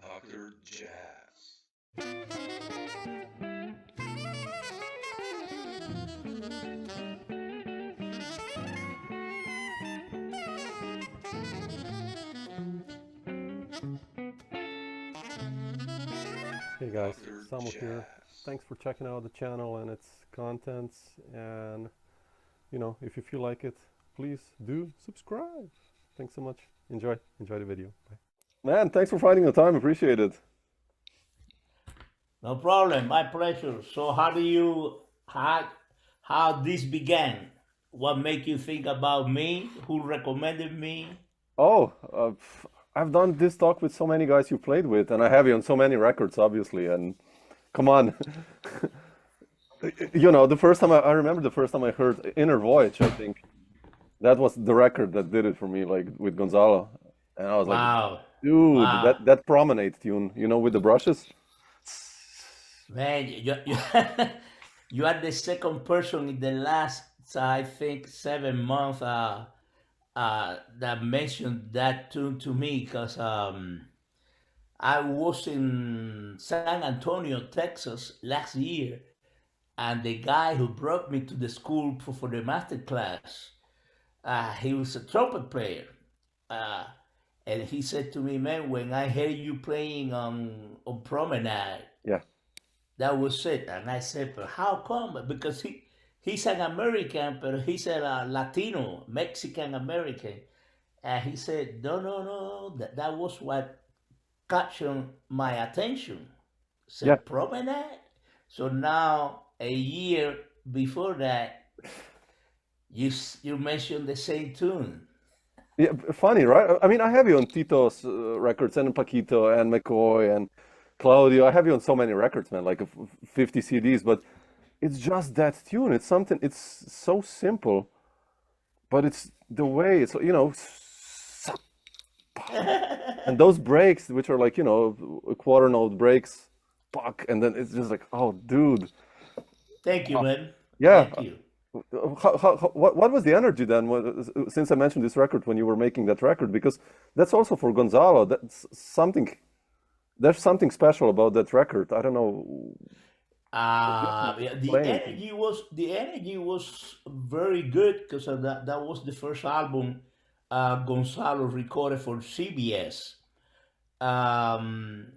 Dr. Jazz. Hey guys, Dr. Samo here. Jazz. Thanks for checking out the channel and its contents. And if you feel like it, please do subscribe. Thanks so much. Enjoy the video. Bye. Man, thanks for finding the time. Appreciate it. No problem, my pleasure. So how this began? What make you think about me? Who recommended me? Oh, I've done this talk with so many guys you played with, and I have you on so many records, obviously. And come on, the first time I remember the first time I heard Inner Voyage, I think that was the record that did it for me, like with Gonzalo. And I was like, Wow, dude, wow, that promenade tune, with the brushes. man, you, you are the second person in the last, I think, 7 months that mentioned that tune to me because I was in San Antonio, Texas last year, and the guy who brought me to the school for the master class, he was a trumpet player. Uh, and he said to me, man, when I heard you playing on Promenade, Yeah, that was it. And I said, but how come? Because he's an American, but he's a Latino, Mexican American. And he said, no, no, no, that was what captured my attention. yeah, Said Promenade. So now, a year before that, you mentioned the same tune. yeah. Funny, right? I mean, I have you on Tito's records and Paquito and McCoy and Claudio. I have you on so many records, man, like 50 CDs. But it's just that tune. It's something. It's so simple, but it's the way it's and those breaks, which are like a quarter note breaks, fuck, and then it's just like, oh, dude, Thank you, man. yeah. Thank you. What was the energy then? Since I mentioned this record when you were making that record, because that's also for Gonzalo. That's something. There's something special about that record. I don't know. Just Yeah, explain it. the energy was very good because that was the first album Gonzalo recorded for CBS. Um,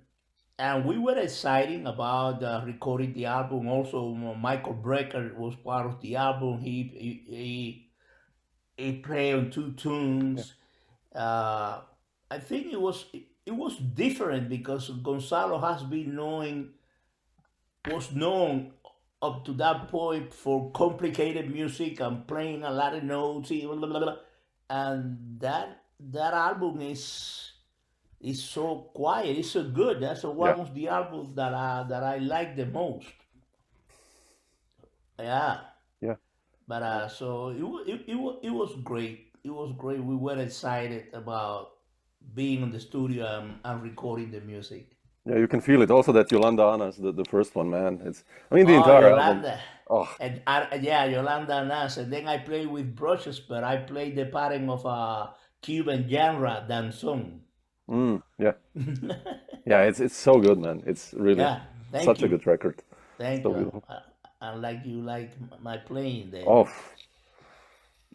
and we were excited about recording the album. Also, Michael Brecker was part of the album. He played on two Yeah, tunes. Uh, I think it was different because Gonzalo has been knowing was known up to that point for complicated music and playing a lot of notes, blah, blah, blah, and that album is so quiet. It's so good. That's yeah, one of the albums that I like the most. Yeah, yeah. but so it was great. It was great. We were excited about being in the studio and recording the music. Yeah, you can feel it. Also, that Yolanda Anas, the first one, man. I mean, the Oh, entire album. Yolanda. Oh, And yeah, Yolanda Nas. And then I play with brushes, but I play the pattern of a Cuban genre danzón. yeah, yeah. It's so good, man. It's really Yeah, thank such a you. good record. Thank So you. beautiful. I like you like my playing there. Oh,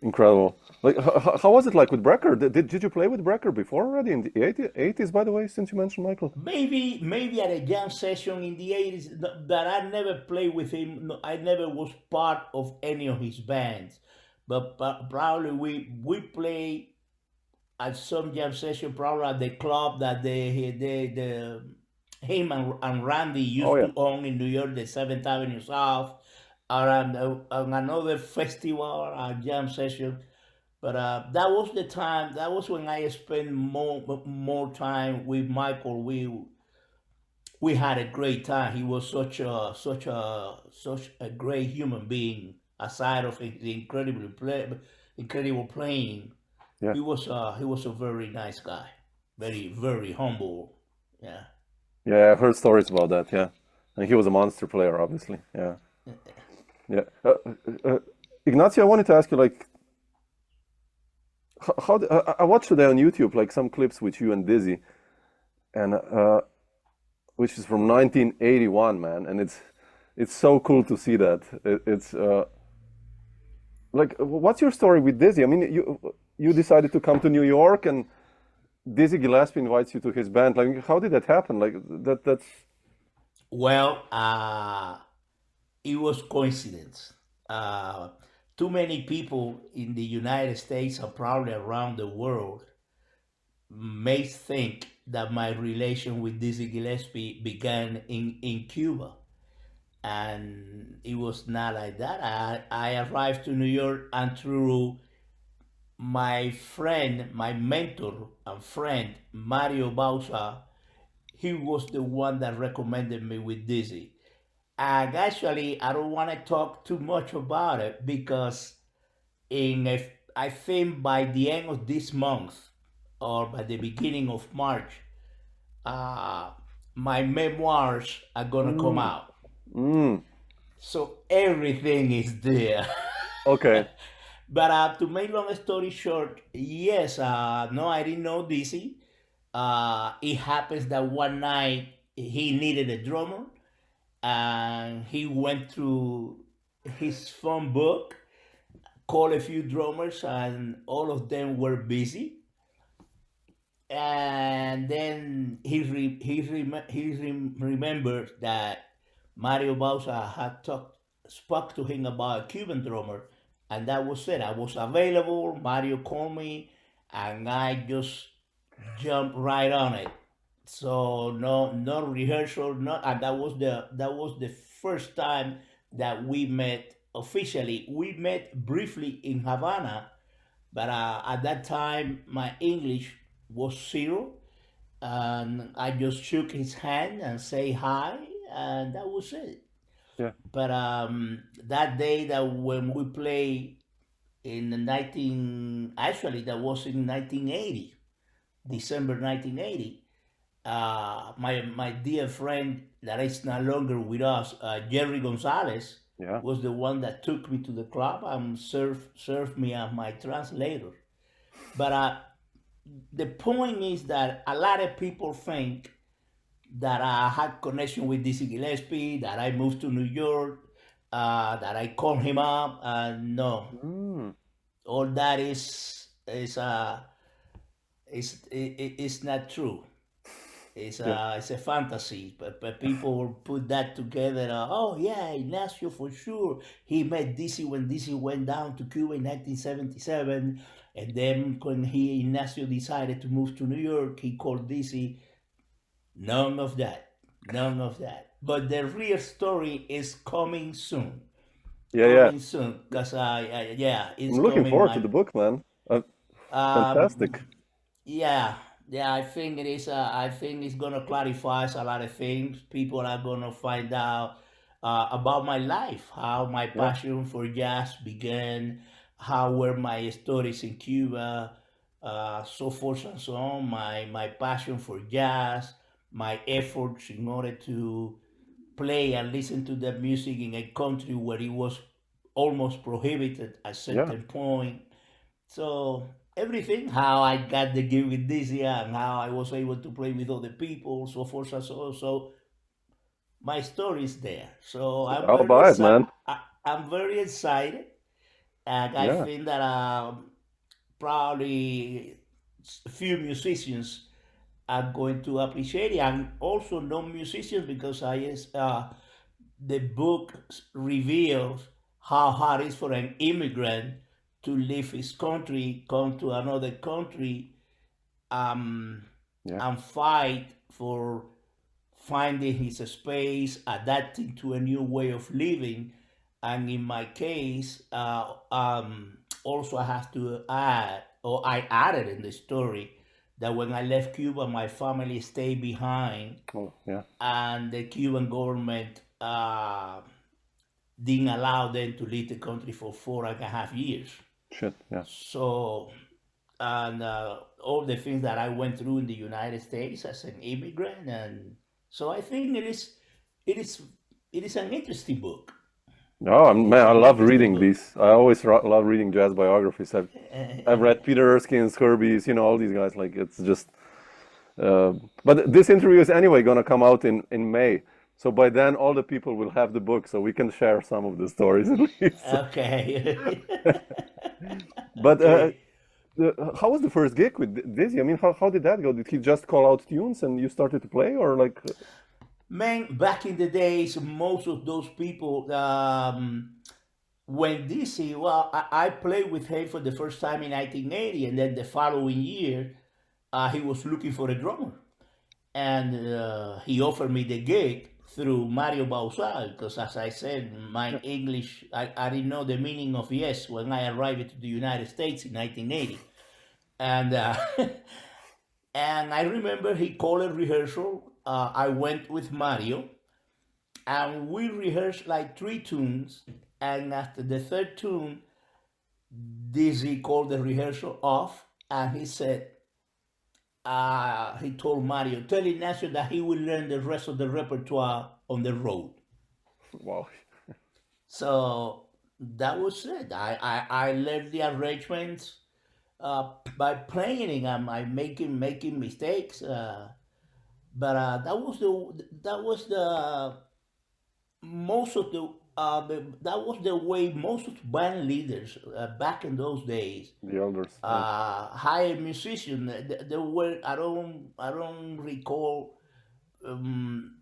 incredible. Like, how was it like with Brecker? Did you play with Brecker before already in the 80s, by the way, since you mentioned Michael? Maybe at a jam session in the 80s, but I never played with him. No, I never was part of any of his bands. But probably we play at some jam session, probably at the club that the him and Randy Oh used yeah, to own in New York, the Seventh Avenue South, or on another festival or jam session. But that was the time. That was when I spent more time with Michael. We had a great time. He was such a great human being. Aside of the incredible playing, yeah, he was a very nice guy, very very humble. Yeah. yeah. I've heard stories about that. Yeah, and he was a monster player, obviously. Yeah, yeah. Ignacio, I wanted to ask you, like, I watched today on YouTube, like some clips with you and Dizzy, and which is from 1981, man, and it's so cool to see that. It's like, what's your story with Dizzy? I mean, you decided to come to New York, and Dizzy Gillespie invites you to his band. Like, how did that happen? Like, that's Well, it was coincidence. Uh, Too many people in the United States and probably around the world may think that my relation with Dizzy Gillespie began in Cuba. And it was not like that. I arrived to New York, and through my friend, my mentor and friend, Mario Bausa, he was the one that recommended me with Dizzy. And actually, I don't want to talk too much about it because I think by the end of this month or by the beginning of March, uh, my memoirs are gonna come mm, out. mm, So everything is there. okay. But to make long story short, yes, no, I didn't know Dizzy. It happens that one night he needed a drummer, and he went through his phone book, called a few drummers, and all of them were busy. And then remembered that Mario Bausa had spoke to him about a Cuban drummer, and that was it. I was available. Mario called me, and I just jumped right on it. So no rehearsal, not and that was the first time that we met officially. We met briefly in Havana, but at that time my English was zero, and I just shook his hand and say hi, and that was it. Yeah. But that day that when we play in the 19, actually that was in 1980, December 1980. My dear friend that is no longer with us, Jerry Gonzalez, Yeah. was the one that took me to the club and served me as my translator. But the point is that a lot of people think that I had connection with Dizzy Gillespie, that I moved to New York, that I called him up. No, Mm, all that is not true. yeah. It's a fantasy, but people put that together. Oh yeah, Ignacio for sure. He met Dizzy when Dizzy went down to Cuba in 1977, and then when Ignacio decided to move to New York, he called Dizzy. None of that, none of that. But the real story is Yeah, yeah. coming soon, cause yeah, I'm it's looking coming. forward to the book, man. Um, Fantastic. Yeah, yeah, I think it is. I think it's gonna clarify a lot of things. People are gonna find out about my life, how my Yeah. passion for jazz began, how were my stories in Cuba, so forth and so on. My passion for jazz, my efforts in order to play and listen to the music in a country where it was almost prohibited at Yeah. certain point. So everything, how I got the gig with Dizzy and how I was able to play with other people, so forth and so on. So my story is there. So I'm I'll very buy it, excited. man. I'm very excited, and I Yeah. think that probably a few musicians are going to appreciate it, and also non-musicians because the book reveals how hard it is for an immigrant to leave his country, come to another country, um, Yeah. and fight for finding his space, adapting to a new way of living. And in my case, also I have to add, or I added in the story, that when I left Cuba, my family stayed behind, Oh, yeah. and the Cuban government didn't allow them to leave the country for 4.5 years. Shit. Yeah. So, and all the things that I went through in the United States as an immigrant, and so I think it is, it is an interesting book. Oh, man, I love reading these. I always love reading jazz biographies. I've read Peter Erskine's, Kirby's, all these guys. Like it's just. Uh, but this interview is anyway gonna come out in May. So by then, all the people will have the book, so we can share some of the stories at least. Okay. But Okay. how was the first gig with Dizzy? I mean, how did that go? Did he just call out tunes and you started to play, or like? Man, back in the days, most of those people, when DC, well, I played with him for the first time in 1980, and then the following year, he was looking for a drummer. And he offered me the gig through Mario Bausal, because as I said, my English, I didn't know the meaning of yes when I arrived to the United States in 1980. And and I remember he called a rehearsal. I went with Mario, and we rehearsed like three tunes. And after the third tune, Dizzy called the rehearsal off, and he said, he told Mario, tell Ignacio that he will learn the rest of the repertoire on the road. Wow. So that was it. I learned the arrangements by playing. I making mistakes, but that was the most of that was the way most of band leaders back in those days The elders. Yeah. hire musicians. There were I don't recall um,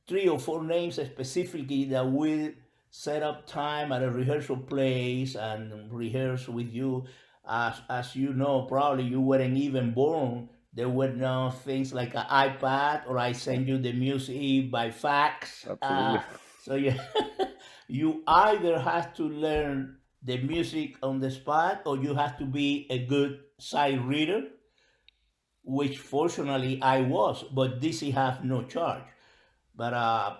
three or four names specifically that will set up time at a rehearsal place and rehearse with you. As you know, probably you weren't even born. There were no things like an iPad or I Yeah. send you the music by fax. Absolutely. So you you either have to learn the music on the spot or you have to be a good sight reader, which fortunately I was, but DC have no charge. But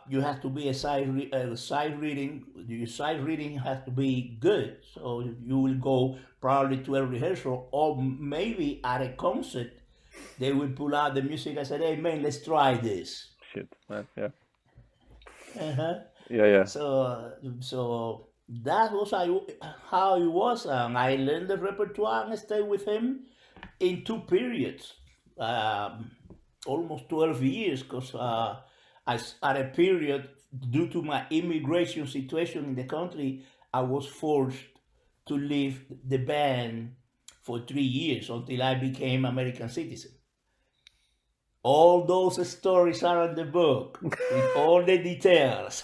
you have to be a side reading. Your side reading has to be good, so you will go probably to a rehearsal or maybe at a concert. They will pull out the music and say, "Hey man, let's try this." Shit, man. Yeah. Uh-huh. Yeah, yeah. So that was how it was, and I learned the repertoire and stayed with him in two periods, um, almost 12 years, because at a period due to my immigration situation in the country, I was forced to leave the band for 3 years until I became American citizen. All those stories are in the book with all the details.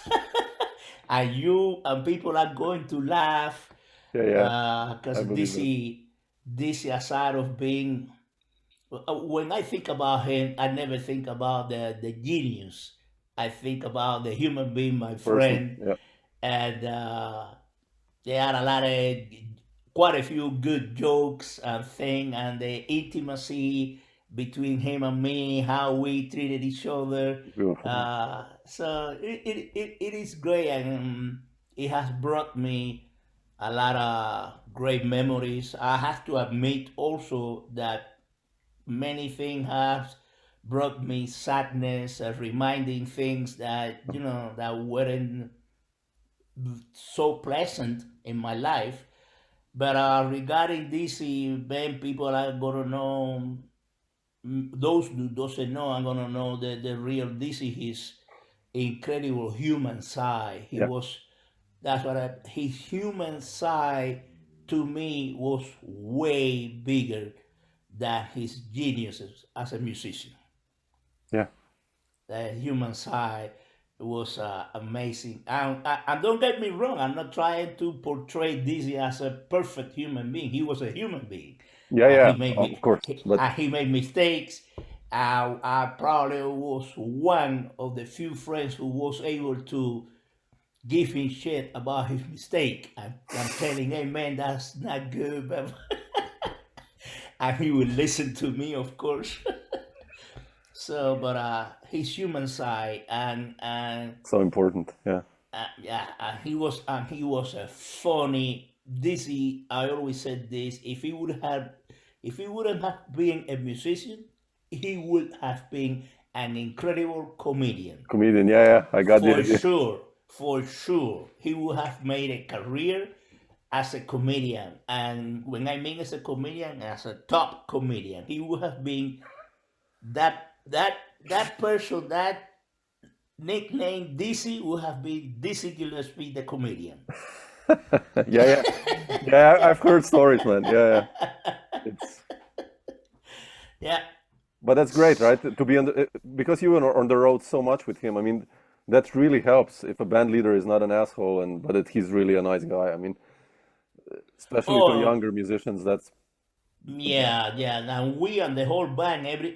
And you and people are going to laugh Yeah, yeah. I because believe that. this aside of being when I think about him, I never think about the genius. I think about the human being, my Person. friend, Yeah. and there are a lot of quite a few good jokes and thing, and the intimacy between him and me, how we treated each other. Beautiful, man. So it is great, and it has brought me a lot of great memories. I have to admit also that many things have brought me sadness, reminding things that that weren't so pleasant in my life. But regarding this event, people are gonna know. Those who doesn't know, I'm gonna know the real DC, his incredible human side. He Yeah. was that's what his human side to me was way bigger than his genius as a musician. Yeah. The human side was amazing. And don't get me wrong, I'm not trying to portray Dizzy as a perfect human being. He was a human being. Yeah, He yeah. made Of course. But he made mistakes. I probably was one of the few friends who was able to give him shit about his mistake. I'm telling, hey man, that's not good, but and he would listen to me, of course. So, but his human side and so important. Yeah. yeah, he was a funny. I always said this. If he wouldn't have been a musician, he would have been an incredible comedian Comedian. Yeah, yeah. I got the for idea. sure. for sure he would have made a career as a comedian. And when I mean as a comedian, as a top comedian, he would have been that that that person, that nickname Dizzy would have been Dizzy Gillespie the comedian. Yeah, yeah, yeah. I've heard stories, man. Yeah, yeah. It's Yeah. but that's great, right? To be on because you were on the road so much with him. I mean, that really helps if a band leader is not an asshole and but that he's really a nice guy. I mean, especially to Oh, younger musicians, that's the best. yeah, yeah. Now we and the whole band, every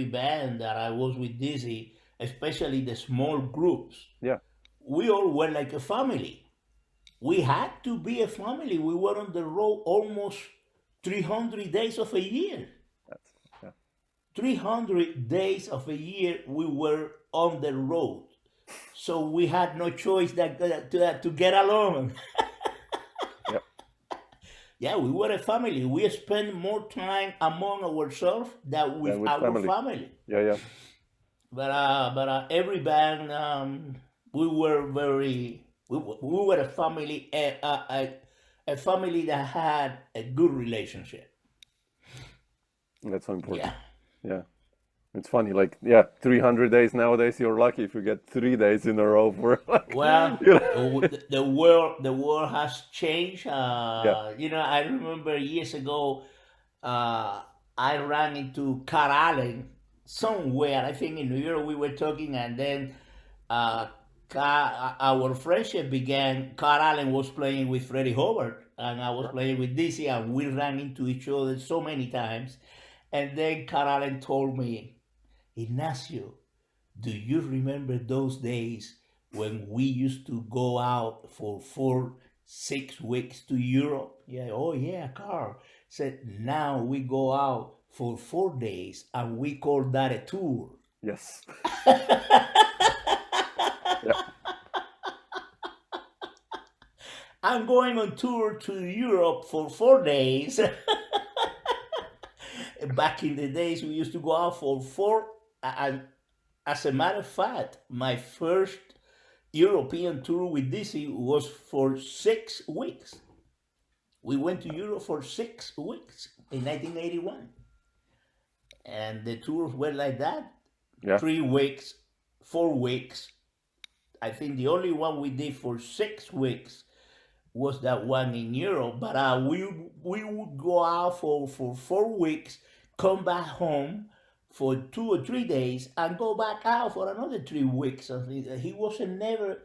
band that I was with Dizzy, especially the small groups, Yeah, we all were like a family. We had to be a family. We were on the road almost 300 days of a year. that's yeah. 300 days of a year we were on the road. So we had no choice to get along. Yeah, Yeah, we were a family. We spent more time among ourselves than with and with our family. family. Yeah, yeah. But every band, we were we were a family, a family that had a good relationship. That's so important. Yeah. Yeah. It's funny, like, yeah, 300 days nowadays, you're lucky if you get 3 days in a row for like, Well, you know. the world has changed. Yeah, I remember years ago, I ran into Carl Allen somewhere. I think in New York we were talking, and then uh, our friendship began. Carl Allen was playing with Freddie Hubbard, and I was playing with Dizzy, and we ran into each other so many times. And then Carl Allen told me, Ignacio, do you remember those days when we used to go out for 4, 6 weeks to Europe? Yeah, oh yeah, Carl. Said now we go out for 4 days and we call that a tour. yes. Yeah, I'm going on tour to Europe for 4 days. Back in the days, we used to go out for four. And as a matter of fact, my first European tour with Dizzy was for 6 weeks. We went to Europe for 6 weeks in 1981. And the tours were like that, yeah. 3 weeks, 4 weeks. I think the only one we did for 6 weeks was that one in Europe. But we would go out for 4 weeks, come back home for 2 or 3 days, and go back out for another 3 weeks. And he wasn't never.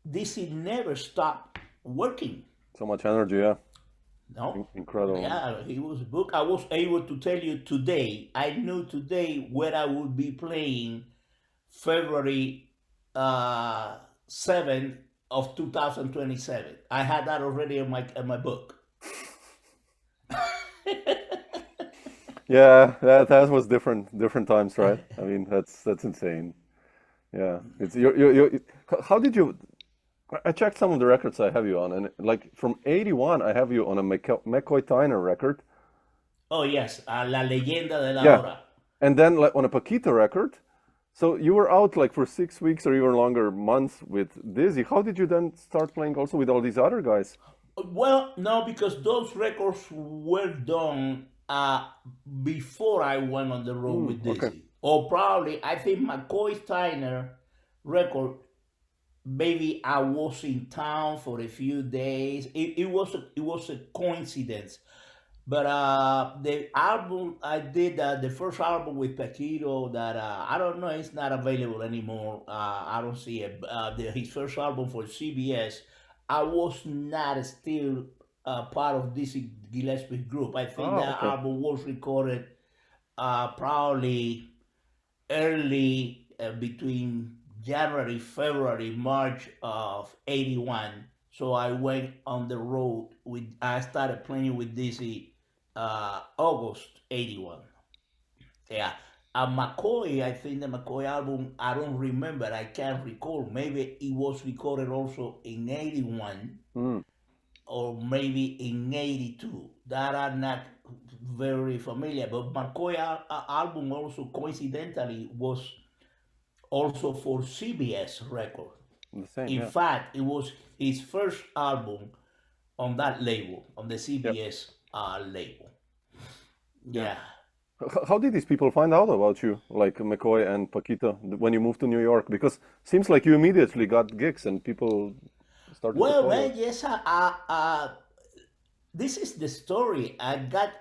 This he never stopped working. So much energy, yeah. No. Incredible. Yeah, he was booked. I was able to tell you today. I knew today where I would be playing February 7th of 2027. I had that already in my book. Yeah, that was different times, right? I mean, that's insane. Yeah, it's you. How did you? I checked some of the records I have you on, and like from '81, I have you on a McCoy Tyner record. Oh yes, La Leyenda de la Yeah, Hora. and then like on a Paquito record. So you were out like for 6 weeks or even longer months with Dizzy. How did you then start playing also with all these other guys? Well, no, because those records were done before I went on the road with Okay. Dizzy. Or probably, I think McCoy Tyner record, maybe I was in town for a few days. It was a coincidence. But the album I did, the first album with Paquito, that I don't know, it's not available anymore. I don't see it. His first album for CBS, I was not still part of this Gillespie group. I think Oh, that okay. album was recorded probably early between January, February, March of '81. So I went on the road I started playing with Dizzy August '81. Yeah. McCoy, I think the McCoy album, I don't remember, I can't recall. Maybe it was recorded also in '81 Mm, or maybe in '82. That I'm not very familiar. But McCoy album also coincidentally was also for CBS record. The same, In yeah. fact, it was his first album on that label, on the Yep. CBS label. Yeah. Yeah. How did these people find out about you, like McCoy and Paquito, when you moved to New York? Because seems like you immediately got gigs and people started to Well, call man, you. yes, this is the story. I got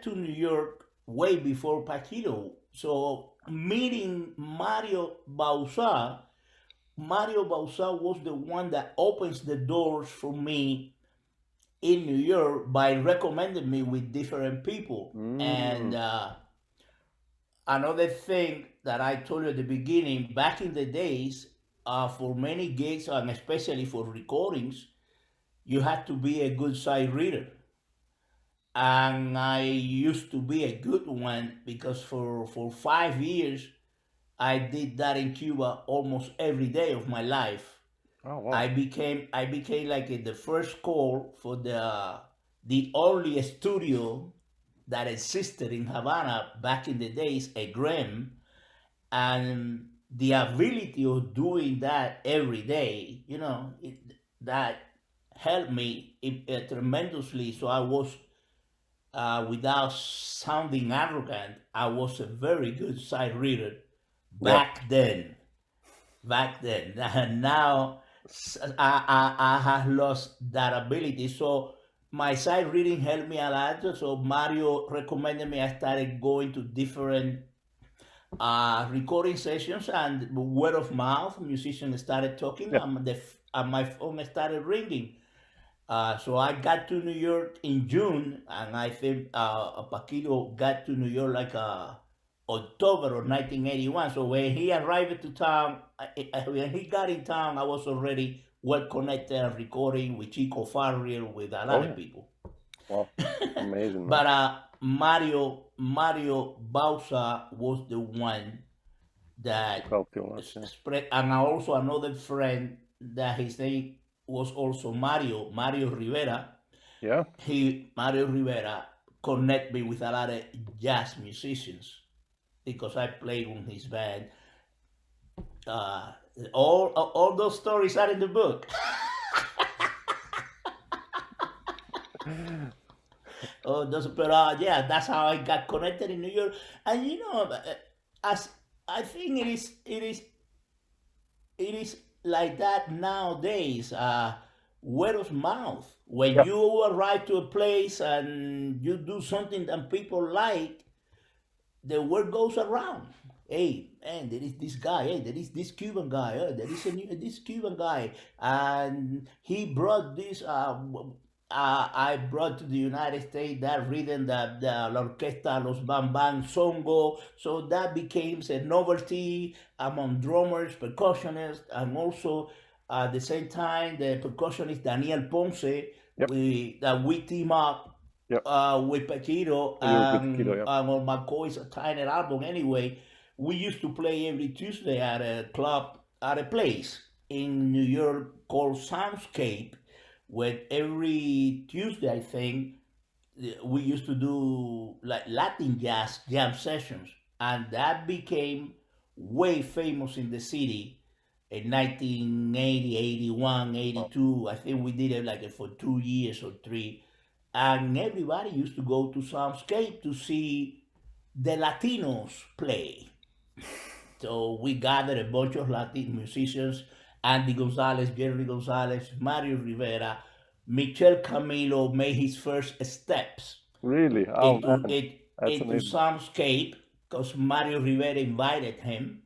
to New York way before Paquito. So meeting Mario Bausa was the one that opens the doors for me in New York by recommending me with different people. And Mm, another thing that I told you at the beginning, back in the days, for many gigs and especially for recordings, you had to be a good sight reader. And I used to be a good one because for 5 years I did that in Cuba almost every day of my life. oh, wow. I became like the first call for the only studio that existed in Havana back in the days, a Graham, and the ability of doing that every day, that helped me tremendously. So I was, without sounding arrogant, I was a very good sight reader Yeah. back then. Back then, and now I have lost that ability. So my sight reading helped me a lot. So Mario recommended me. I started going to different recording sessions, and word of mouth, musicians started talking, Yeah. and my phone started ringing. So I got to New York in June, and I think Paquito got to New York like October of 1981. So when he arrived to town, when he got in town, I was already well connected and recording with Chico Farrier, with a Oh, lot of yeah. people. Wow. Amazing, man. But Mario Bausa was the one that Helped you a lot, yeah. spread, and also another friend that his name was also Mario Rivera. Yeah. Mario Rivera connect me with a lot of jazz musicians because I played in his band. Uh, all those stories are in the book. Oh, those, but yeah, that's how I got connected in New York. And as I think it is like that nowadays. Word of mouth. When Yeah. you arrive to a place and you do something that people like, the word goes around. Hey, man, there is this guy. Hey, there is this Cuban guy. There is this Cuban guy, and he brought this. I brought to the United States that rhythm, that la orquesta, los bam songo. So that became a novelty among drummers, percussionists, and also at the same time the percussionist Daniel Ponce. Yep. We team up Yep. with Paquito, You were with Paquito, yeah. on McCoy's Tiny album. Anyway, we used to play every Tuesday at a club, at a place in New York called Soundscape, where every Tuesday, I think, we used to do like Latin jazz jam sessions, and that became way famous in the city in 1980, 81, Wow. 82. I think we did it like for 2 years or three, and everybody used to go to Soundscape to see the Latinos play. So we gathered a bunch of Latin musicians: Andy Gonzalez, Jerry Gonzalez, Mario Rivera. Michel Camilo made his first steps Really? Oh, into man. it That's into amazing. Soundscape because Mario Rivera invited him.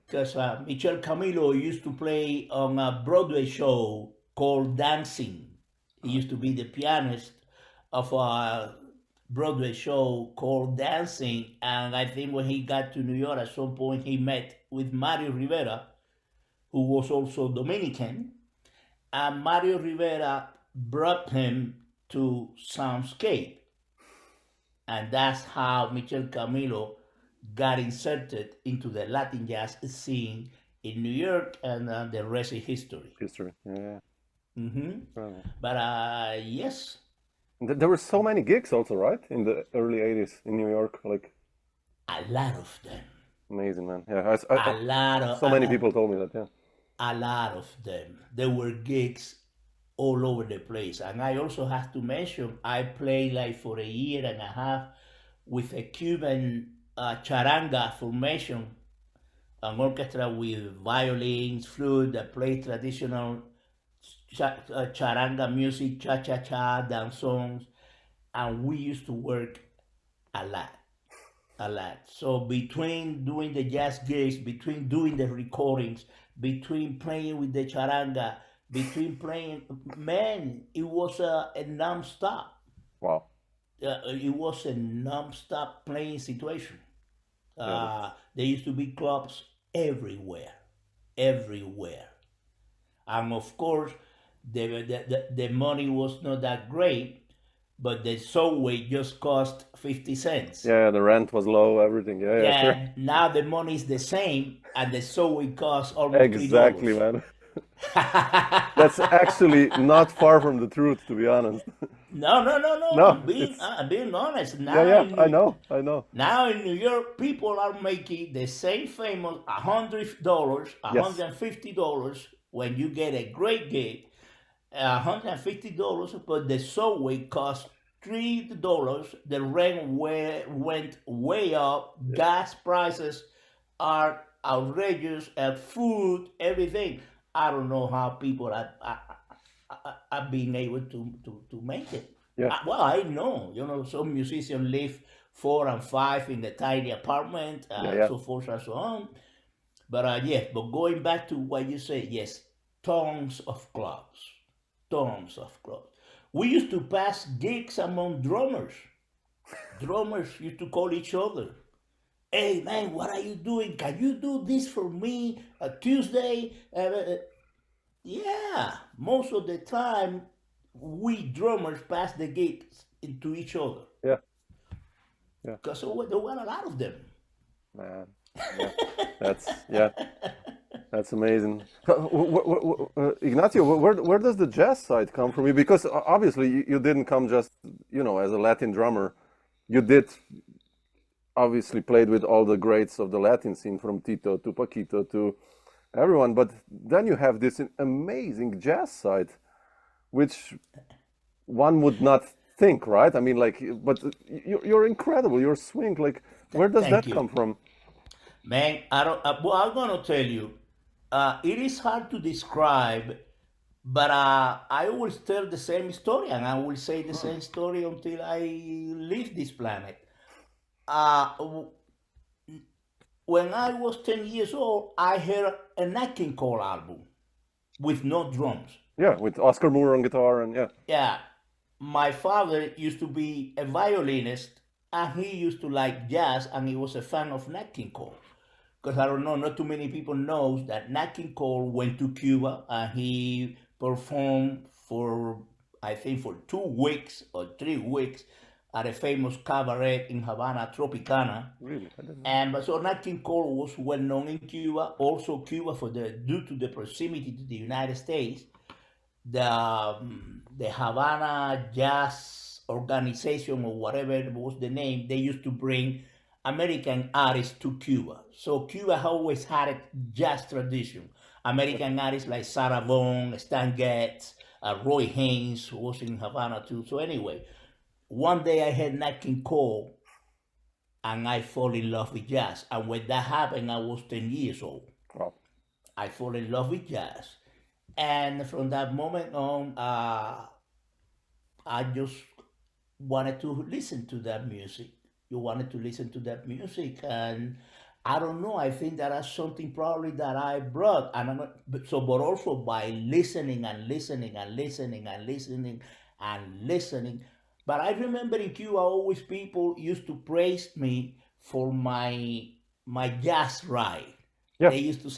Because Michel Camilo used to play on a Broadway show called Dancing. He used to be the pianist of a Broadway show called Dancing, and I think when he got to New York at some point, he met with Mario Rivera, who was also Dominican, and Mario Rivera brought him to Soundscape, and that's how Michel Camilo got inserted into the Latin jazz scene in New York, and the rest is history. History. Yeah. Incredible. But yes, There were so many gigs also, right? In the early 80s in New York. Like, a lot of them. Amazing, man. Yeah, A lot of so many people told me that. Yeah. a lot of them. There were gigs all over the place. And I also have to mention, I played like for a year and a half with a Cuban charanga formation, an orchestra with violins, flute that plays traditional charanga music, cha-cha-cha, dance songs. And we used to work a lot, a lot. So between doing the jazz gigs, between doing the recordings, between playing with the charanga, between playing, man, it was a non-stop. Wow. It was a non-stop playing situation. Yeah. There used to be clubs everywhere, everywhere. And of course, the money was not that great, but the subway just cost 50 cents. Yeah, the rent was low, everything. Yeah, yeah, sure. Yeah, now the money is the same, and the subway costs almost Exactly, $3. man. That's actually not far from the truth, to be honest. No. No, I'm being honest. yeah, yeah, I know, I know. Now in New York, people are making the same famous $100, Yes, $150 when you get a great gig, $150, but the subway costs $3. The rent went way up. Gas prices are outrageous, and food, everything. I don't know how people are being able to make it. yeah, Well, I know, some musicians live 4 and 5 in a tiny apartment, yeah, yeah. so forth and so on. But yeah, but going back to what you say, yes, tons of clubs, tons of clubs. We used to pass gigs among drummers. Drummers used to call each other. Hey man, what are you doing? Can you do this for me Tuesday? Yeah, most of the time we drummers pass the gigs into each other Yeah, yeah, because there were a lot of them. man. Yeah, that's amazing. Ignacio, where does the jazz side come from you? Because obviously you didn't come just, as a Latin drummer. You did obviously played with all the greats of the Latin scene, from Tito to Paquito to everyone. But then you have this amazing jazz side, which one would not think, right? I mean, but you're incredible. Your swing, where does Thank that you, come from? man. I don't. Well, I'm gonna tell you. It is hard to describe, but I always tell the same story, and I will say the same story until I leave this planet. Uh, when I was 10 years old, I heard a Nat King Cole album with no drums. Yeah, with Oscar Moore on guitar, and yeah, Yeah, my father used to be a violinist, and he used to like jazz, and he was a fan of Nat King Cole. Because I don't know, not too many people knows that Nat King Cole went to Cuba and he performed for, I think, for 2 weeks or 3 weeks at a famous cabaret in Havana, Tropicana. really, I didn't know. And so Nat King Cole was well known in Cuba. Also, Cuba, due to the proximity to the United States, the Havana Jazz Organization, or whatever was the name, they used to bring American artists to Cuba. So Cuba always had a jazz tradition. American artists like Sarah Vaughan, Stan Getz, Roy Haynes, who was in Havana too. So anyway, one day I heard Nat King Cole, and I fall in love with jazz. And when that happened, I was 10 years old. Wow. I fall in love with jazz. And from that moment on, I just wanted to listen to that music. You wanted to listen to that music, and I don't know. I think that is something probably that I brought, and but also by listening and listening and listening and listening and listening. But I remember in Cuba, always people used to praise me for my jazz ride. Yeah, They used to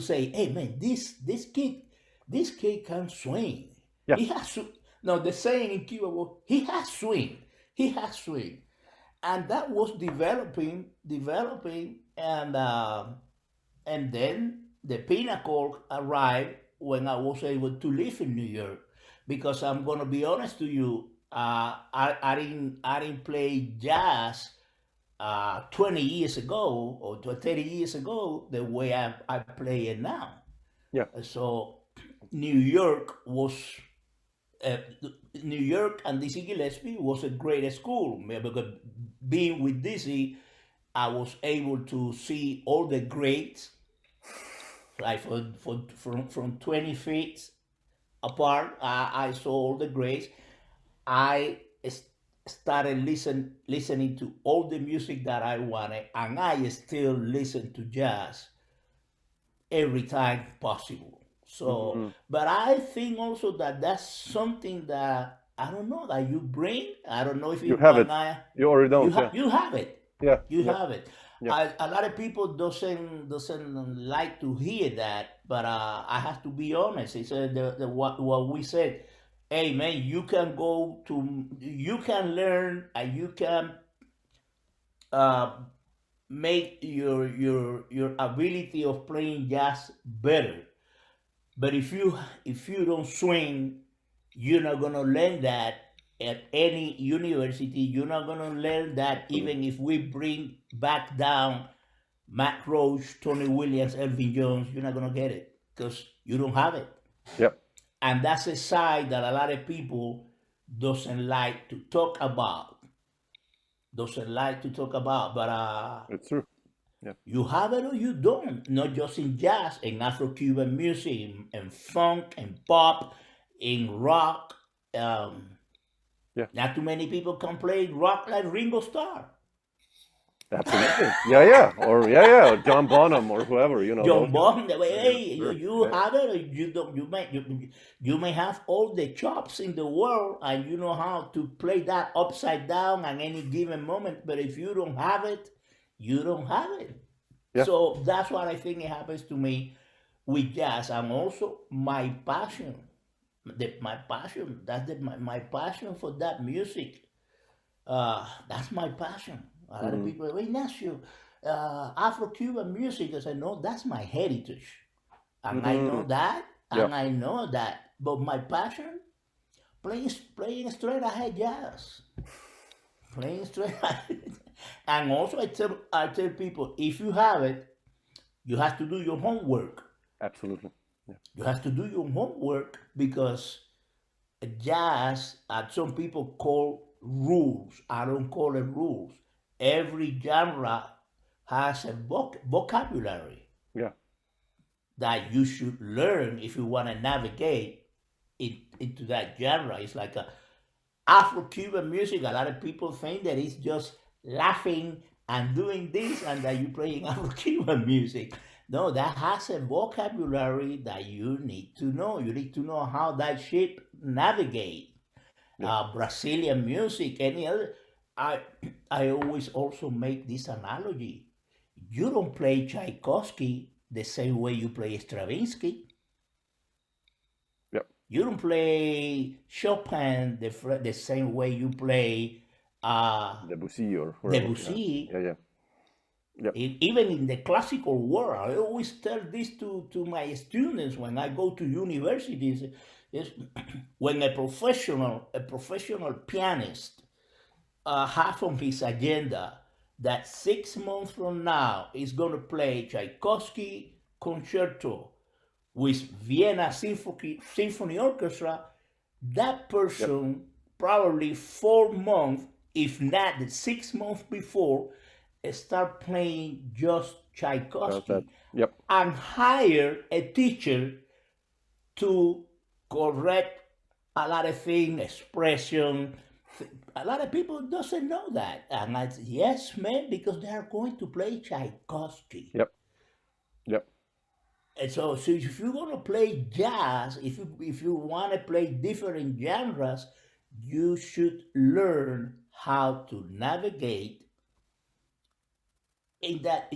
say, "Hey man, this kid can swing. yeah, He has no." The saying in Cuba was, "He has swing. He has swing." And that was developing, and then the pinnacle arrived when I was able to live in New York. Because I'm gonna be honest to you, I didn't play jazz 20 years ago or 30 years ago the way I play it now. Yeah. So New York was uh, New York and Dizzy Gillespie was a great school because being with Dizzy, I was able to see all the greats, like from 20 feet apart. I saw all the greats. I started listening to all the music that I wanted, and I still listen to jazz every time possible. So, Hmm. but I think also that that's something that I don't know that you bring. I don't know if You you have want it. You already don't. Yeah. you have it. Yeah. You Yeah. have it. Yeah. A lot of people doesn't like to hear that, but I have to be honest. It's what we said. Hey man, you can learn and you can uh, make your ability of playing jazz better. But if you don't swing, you're not gonna learn that at any university. You're not gonna learn that even if we bring back down Matt Roach, Tony Williams, Elvin Jones, you're not gonna get it because you don't have it. Yep. And that's a side that a lot of people doesn't like to talk about. Doesn't like to talk about, but It's true. Yeah. you have it or you don't. Not just in jazz, in Afro-Cuban music, in funk, in pop, in rock. Um, Yeah. Not too many people can play rock like Ringo Starr, Absolutely. Yeah. Or John Bonham or whoever. You know. John Those guys. Bonham. Yeah. Hey, Sure. you Yeah. have it or you don't. You may have all the chops in the world and you know how to play that upside down at any given moment. But if you don't have it, you don't have it. Yeah. So that's what I think it happens to me with jazz, and also my passion. My passion. My passion for that music. That's my passion. A lot of Mhm. people, "Well, Ignacio, Afro-Cuban music." I said, no, that's my heritage, and I know Mhm. that, Yeah. and I know that. But my passion, playing straight ahead jazz, playing straight ahead. And also, I tell people, if you have it, you have to do your homework. Absolutely. Yeah. You have to do your homework because jazz, some people call rules. I don't call it rules. Every genre has a vocabulary Yeah. that you should learn if you want to navigate into that genre. It's like a Afro-Cuban music. A lot of people think that it's just laughing and doing this and that you're playing Afro-Cuban music. No, that has a vocabulary that you need to know. You need to know how that ship navigate. Yeah. Brazilian music, any other. I I always also make this analogy. You don't play Tchaikovsky the same way you play Stravinsky. Yep. You don't play Chopin the same way you play Debussy or whoever. Debussy. Yeah. Yep. Even in the classical world, I always tell this to my students when I go to universities. Is when a professional pianist have on his agenda that 6 months from now is going to play Tchaikovsky concerto with Vienna Symphony Orchestra, that person probably 4 months, if not the 6 months before, start playing just Tchaikovsky Yep. and hire a teacher to correct a lot of things, expression. A lot of people doesn't know that, and I said, yes, man, because they are going to play Tchaikovsky. Yep. And so if you're gonna play jazz, if you want to play different genres, you should learn how to navigate in that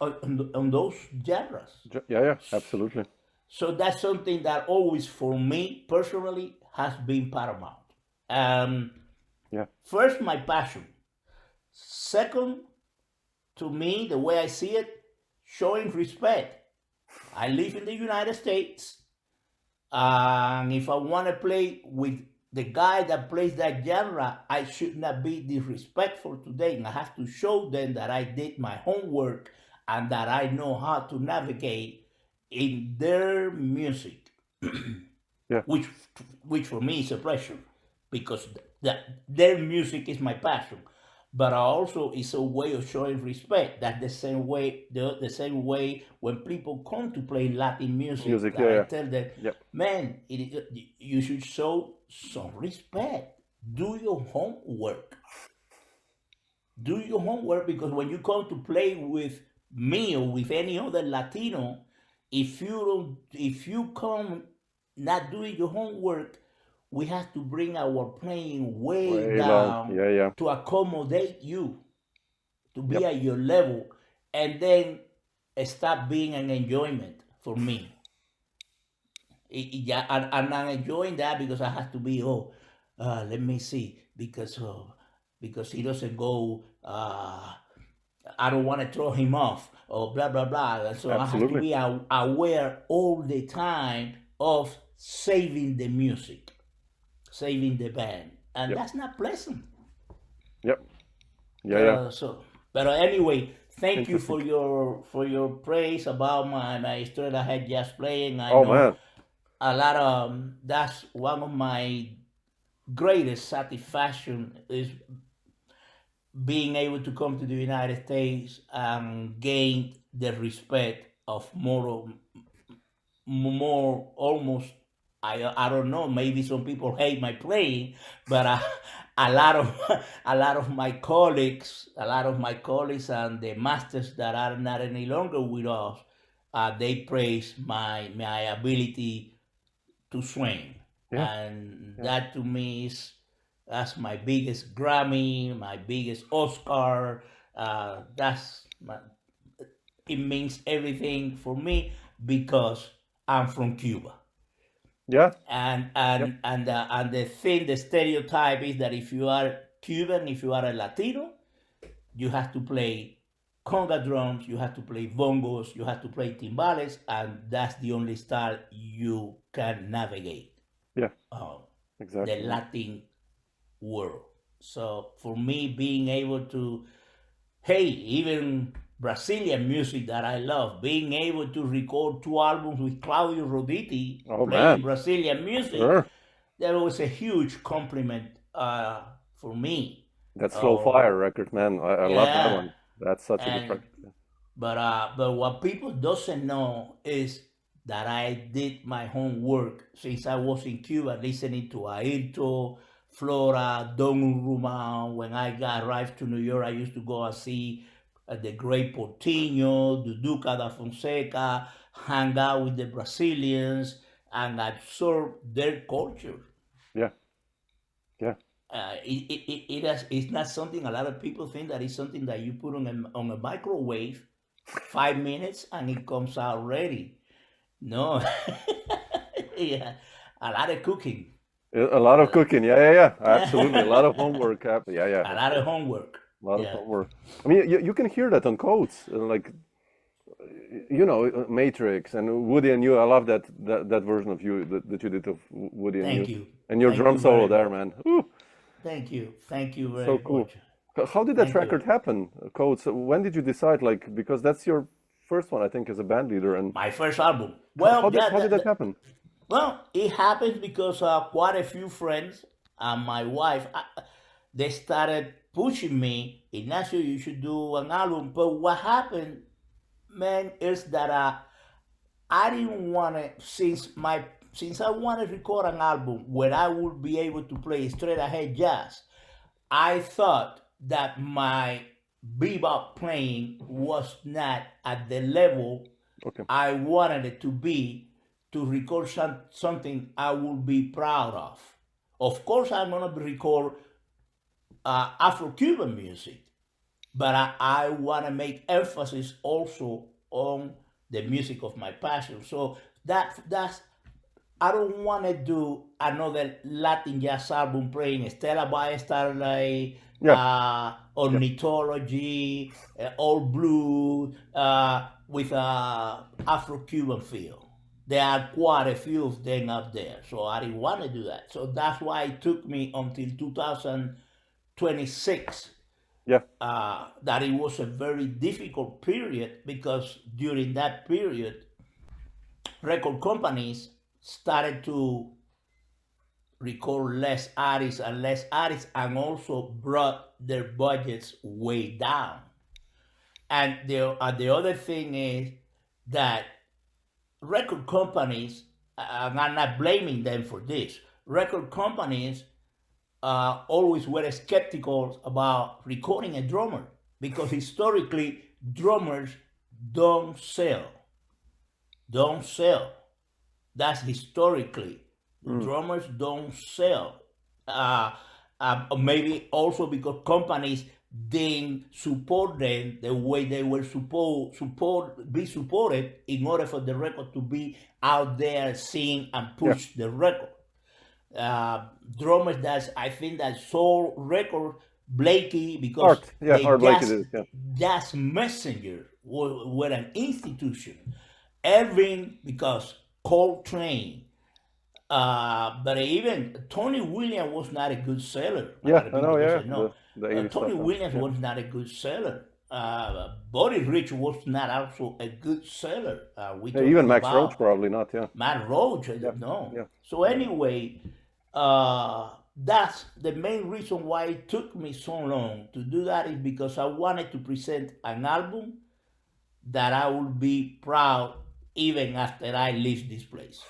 on those genres. Yeah. Absolutely. So that's something that always, for me personally, has been paramount. Yeah. First, my passion. Second, to me, the way I see it, showing respect. I live in the United States, and if I want to play with the guy that plays that genre, I should not be disrespectful to them. I have to show them that I did my homework and that I know how to navigate in their music, Yeah. which for me is a pleasure because their music is my passion. But also it's a way of showing respect. That's the same way when people come to play Latin music, that I tell them, Yep. man, you should show some respect. Do your homework. Do your homework, because when you come to play with me or with any other Latino, if you come not doing your homework, we have to bring our playing way Long. down Yeah. to accommodate you, to be Yep. at your level, and then stop being an enjoyment for me. Yeah, and I'm enjoying that because I have to be, let me see, because he doesn't go, I don't want to throw him off, or blah blah blah. And so I have to Absolutely. be aware all the time of saving the music, saving the band, and Yep. that's not pleasant. Yep. Yeah. But anyway, thank you Interesting. for your praise about my story that I had just playing. I Oh know man. a lot of that's one of my greatest satisfaction is being able to come to the United States and gain the respect of more almost, I don't know, maybe some people hate my playing, but a lot of a lot of my colleagues and the masters that are not any longer with us, they praise my ability to swing, Yeah. and Yeah. that to me that's my biggest Grammy, my biggest Oscar. It means everything for me because I'm from Cuba. Yeah. And Yep. and the thing, the stereotype is that if you are Cuban, if you are a Latino, you have to play conga drums, you have to play bongos, you have to play timbales, and that's the only style you can navigate Yeah. the Exactly. Latin world. So for me, being able to, hey, even Brazilian music that I love, being able to record 2 albums with Claudio Roditi Oh playing man. Brazilian music, Sure. that was a huge compliment for me. That Slow Uh, Fire record, man. I love that yeah, one. That's such a good and record. but what people doesn't know is that I did my homework since I was in Cuba, listening to Ailton, Flora, Don Ruman. When I got arrived to New York, I used to go and see the great Portinho, the Duca da Fonseca, hang out with the Brazilians, and absorb their culture. Yeah. Yeah. It's not something a lot of people think that it's something that you put on a microwave 5 minutes and it comes out ready. No, yeah, a lot of cooking, A lot of a cooking. Yeah. Absolutely. A lot of homework. Yeah. lot of homework. A lot of Yeah, homework. I mean, you can hear that on codes, like Matrix and Woody and you. I love that version of you that you did of Woody and thank you, you, and your thank drum you very solo there, much. man. Ooh, Thank you so very cool. much. How did that Thank you. record happen, Codes? When did you decide? Like, because that's your first one, I think, as a band leader. And My first album. Well, yeah, how did that happen? well, it happens because quite a few friends and my wife, they started pushing me. Ignacio, you should do an album. But what happened, man, is that I didn't want to, since I wanted to record an album where I would be able to play straight ahead jazz. I thought that my bebop playing was not at the level Okay. I wanted it to be to record something I would be proud of. Of course, I'm gonna record Afro-Cuban music, but I want to make emphasis also on the music of my passion. So that's I don't want to do another Latin jazz album playing Stella by Starlight, Yeah. Yeah. Ornithology, All Blue, with a Afro-Cuban feel. there are quite a few of them up there. So I didn't want to do that. So that's why it took me until 2026 Yeah. that it was a very difficult period, because during that period, record companies started to record less artists and less artists, and also brought their budgets way down. And the other thing is that record companies, and I'm not blaming them for this, record companies always were skeptical about recording a drummer, because historically drummers don't sell. Don't sell. That's historically. Drummers don't sell. Maybe also because companies didn't support them the way they were be supported in order for the record to be out there, sing and push the record. Drummers, I think that soul record, Blakey, because Art Blakey did, yeah. Jazz Messenger were an institution. Irving, because Coltrane, but even Tony Williams was not a good seller. Yeah, I know, yeah. No. Tony Williams was not a good seller. Buddy Rich was not also a good seller. Even Max Roach probably not, yeah. Max Roach, I don't know. Yeah. So anyway, that's the main reason why it took me so long to do that, is because I wanted to present an album that I would be proud even after I leave this place.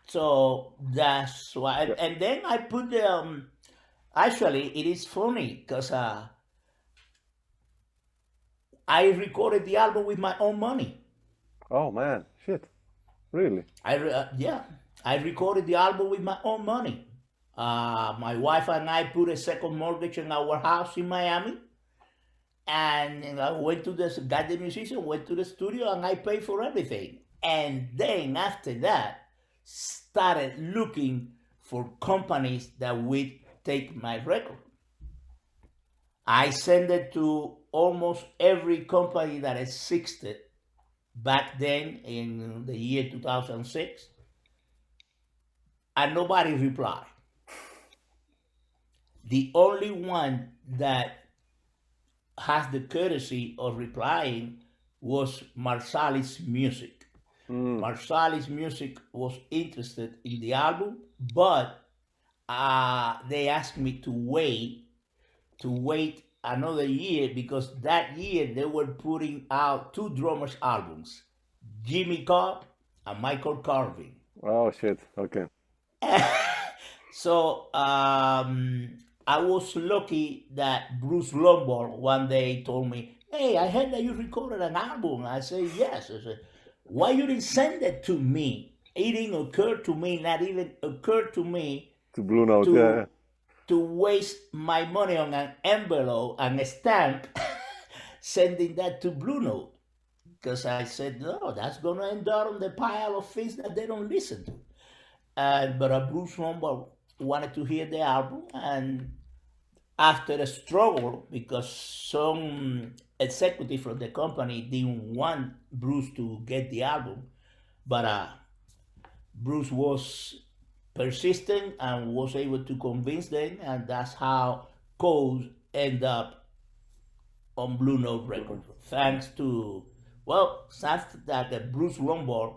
So that's why. Yeah. And then I put the, actually it is funny because I recorded the album with my own money. Oh man, shit, really? I recorded the album with my own money. My wife and I put a second mortgage on our house in Miami, and I went to got the musician, went to the studio, and I paid for everything. And then after that, started looking for companies that would take my record. I sent it to almost every company that existed back then in the year 2006, and nobody replied. The only one that has the courtesy of replying was Marsalis Music. Marsalis Music was interested in the album, but they asked me to wait another year, because that year they were putting out two drummers albums, Jimmy Cobb and Michael Carvin. Oh shit, okay. So I was lucky that Bruce Lombard one day told me, "Hey, I heard that you recorded an album." I said, "Yes." I said, "Why you didn't send it to me?" It didn't occur to me, not even occurred to me to Blue Note, to waste my money on an envelope and a stamp sending that to Blue Note. Because I said, no, that's going to end up on the pile of things that they don't listen to. But Bruce Lombard wanted to hear the album, and after a struggle, because some executive from the company didn't want Bruce to get the album, but Bruce was persistent and was able to convince them, and that's how Codes ended up on Blue Note Records. Thanks to that Bruce Lombard,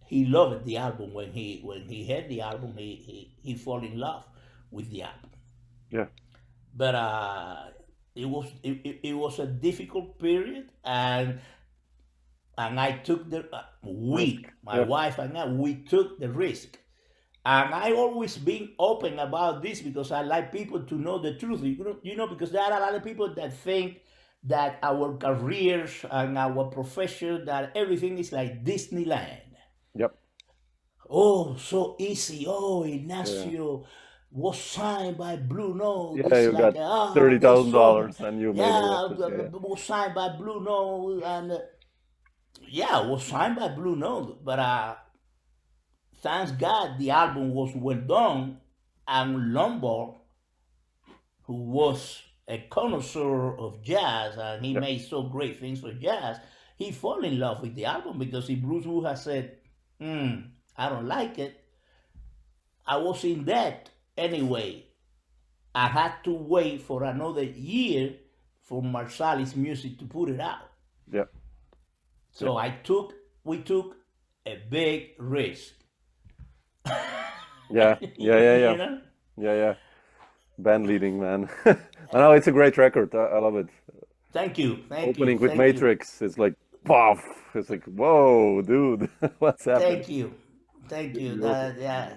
he loved the album. When he heard the album, he fell in love with the album. Yeah. But it was a difficult period, and I took the my wife and I, we took the risk. And I always been open about this because I like people to know the truth. You know, because there are a lot of people that think that our careers and our profession, that everything is like Disneyland. Yep. Oh, so easy. Oh, Ignacio was signed by Blue Note. Yeah, it's you like, got $30,000 and you made it. Was signed by Blue Note, and was signed by Blue Note. But thanks God the album was well done, and Lombard, who was a connoisseur of jazz, and he made so great things for jazz, he fall in love with the album because if Bruce Wu has said, I don't like it, I was in debt anyway. I had to wait for another year for Marsalis Music to put it out. Yeah. So we took a big risk. Yeah. You know? Yeah. Band leading, man. I know it's a great record. I love it. Thank you. Opening with Thank Matrix, it's like, poof. It's like, whoa, dude, what's happening? Thank you. Beautiful.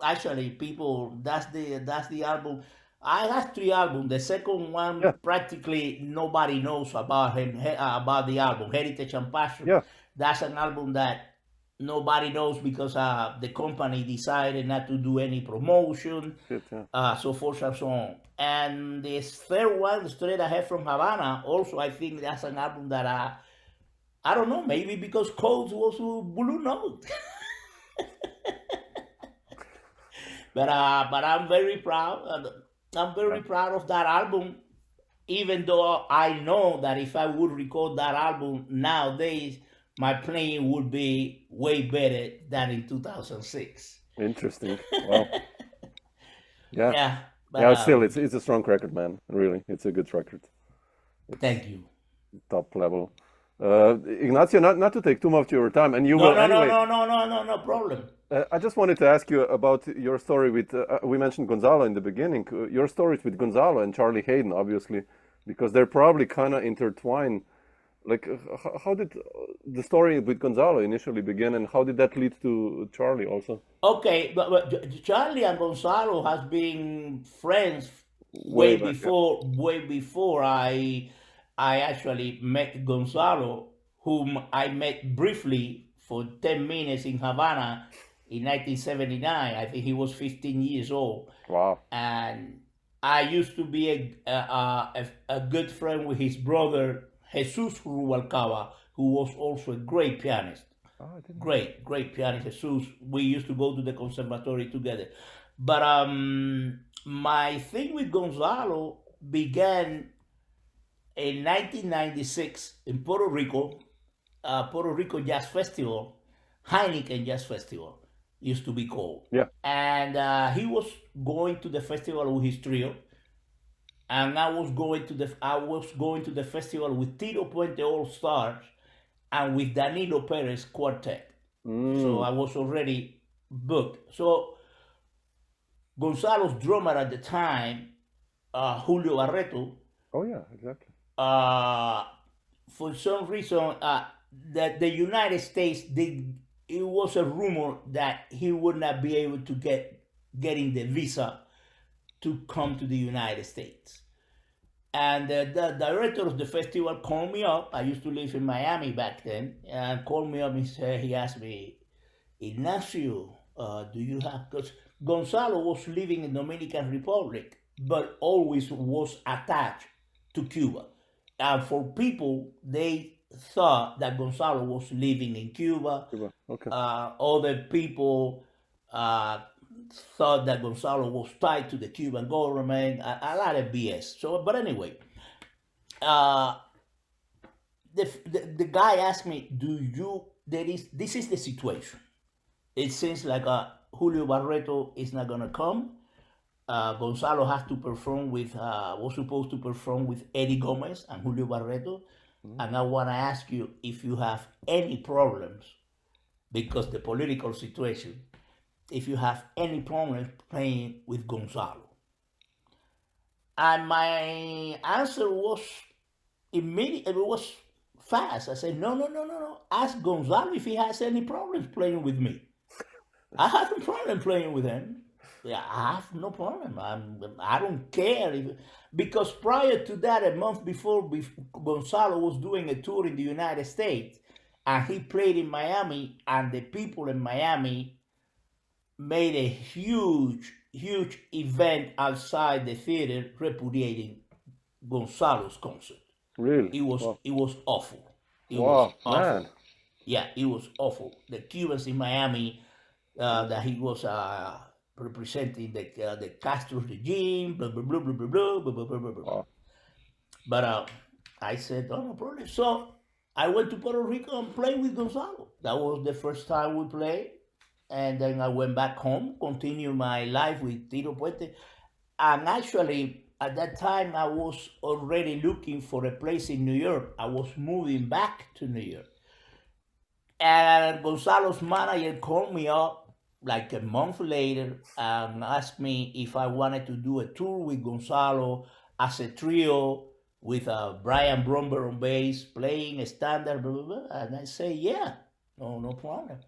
Actually, people, that's the album. I have 3 albums. The second one, Yeah. practically nobody knows about him, about the album, Heritage and Passion. Yeah. That's an album that nobody knows because the company decided not to do any promotion, Shit, yeah. so forth and so on. And this third one, Straight Ahead from Havana, also I think that's an album that I don't know, maybe because Codes was a blue note. but I'm very proud. I'm very proud of that album, even though I know that if I would record that album nowadays, my playing would be way better than in 2006. Interesting. Wow. Yeah. Yeah. But, Yeah, still, it's a strong record, man. Really, it's a good record. Thank you. Top level. Ignacio, not to take too much of your time, and you No, will anyway. no problem. I just wanted to ask you about your story with. We mentioned Gonzalo in the beginning. Your stories with Gonzalo and Charlie Haden, obviously, because they're probably kind of intertwined. Like, how did the story with Gonzalo initially begin, and how did that lead to Charlie also? Okay, but Charlie and Gonzalo has been friends Way back, way before I actually met Gonzalo, whom I met briefly for 10 minutes in Havana in 1979. I think he was 15 years old. Wow. And I used to be a good friend with his brother, Jesus Rubalcaba, who was also a great pianist. Oh, I didn't know. Great pianist, Jesus. We used to go to the conservatory together. But my thing with Gonzalo began in 1996 in Puerto Rico Jazz Festival, Heineken Jazz Festival used to be called. Yeah. And he was going to the festival with his trio, and I was going to the festival with Tito Puente All Stars and with Danilo Perez Quartet. So I was already booked. So Gonzalo's drummer at the time, Julio Barreto, Oh yeah, exactly. for some reason, that the United States it was a rumor that he would not be able to getting the visa to come to the United States. And the director of the festival called me up. I used to live in Miami back then, and called me up. He asked me, Ignacio, do you have? Because Gonzalo was living in Dominican Republic, but always was attached to Cuba. And for people, they thought that Gonzalo was living in Cuba. Okay. Other people thought that Gonzalo was tied to the Cuban government. A lot of BS. So, but anyway, the guy asked me, this is the situation. It seems like Julio Barreto is not gonna come. Gonzalo has to perform was supposed to perform with Eddie Gomez and Julio Barreto. And I want to ask you if you have any problems, because the political situation, if you have any problems playing with Gonzalo. And my answer was immediate. It was fast. I said, no. Ask Gonzalo if he has any problems playing with me. I have no problem playing with him. Yeah, I have no problem. I don't care because prior to that, a month before, Gonzalo was doing a tour in the United States, and he played in Miami, and the people in Miami made a huge event outside the theater repudiating Gonzalo's concert. Really? It was awful. It Wow, was awful. man. Yeah, it was awful. The Cubans in Miami, that he was representing the Castro regime, blah blah blah blah blah blah blah blah blah blah. Wow. But I said, oh, no problem. So I went to Puerto Rico and played with Gonzalo. That was the first time we played. And then I went back home, continued my life with Tito Puente. And actually, at that time, I was already looking for a place in New York. I was moving back to New York. And Gonzalo's manager called me up like a month later and asked me if I wanted to do a tour with Gonzalo as a trio with Brian Bromberg on bass, playing a standard, blah, blah, blah. And I say, yeah, no problem.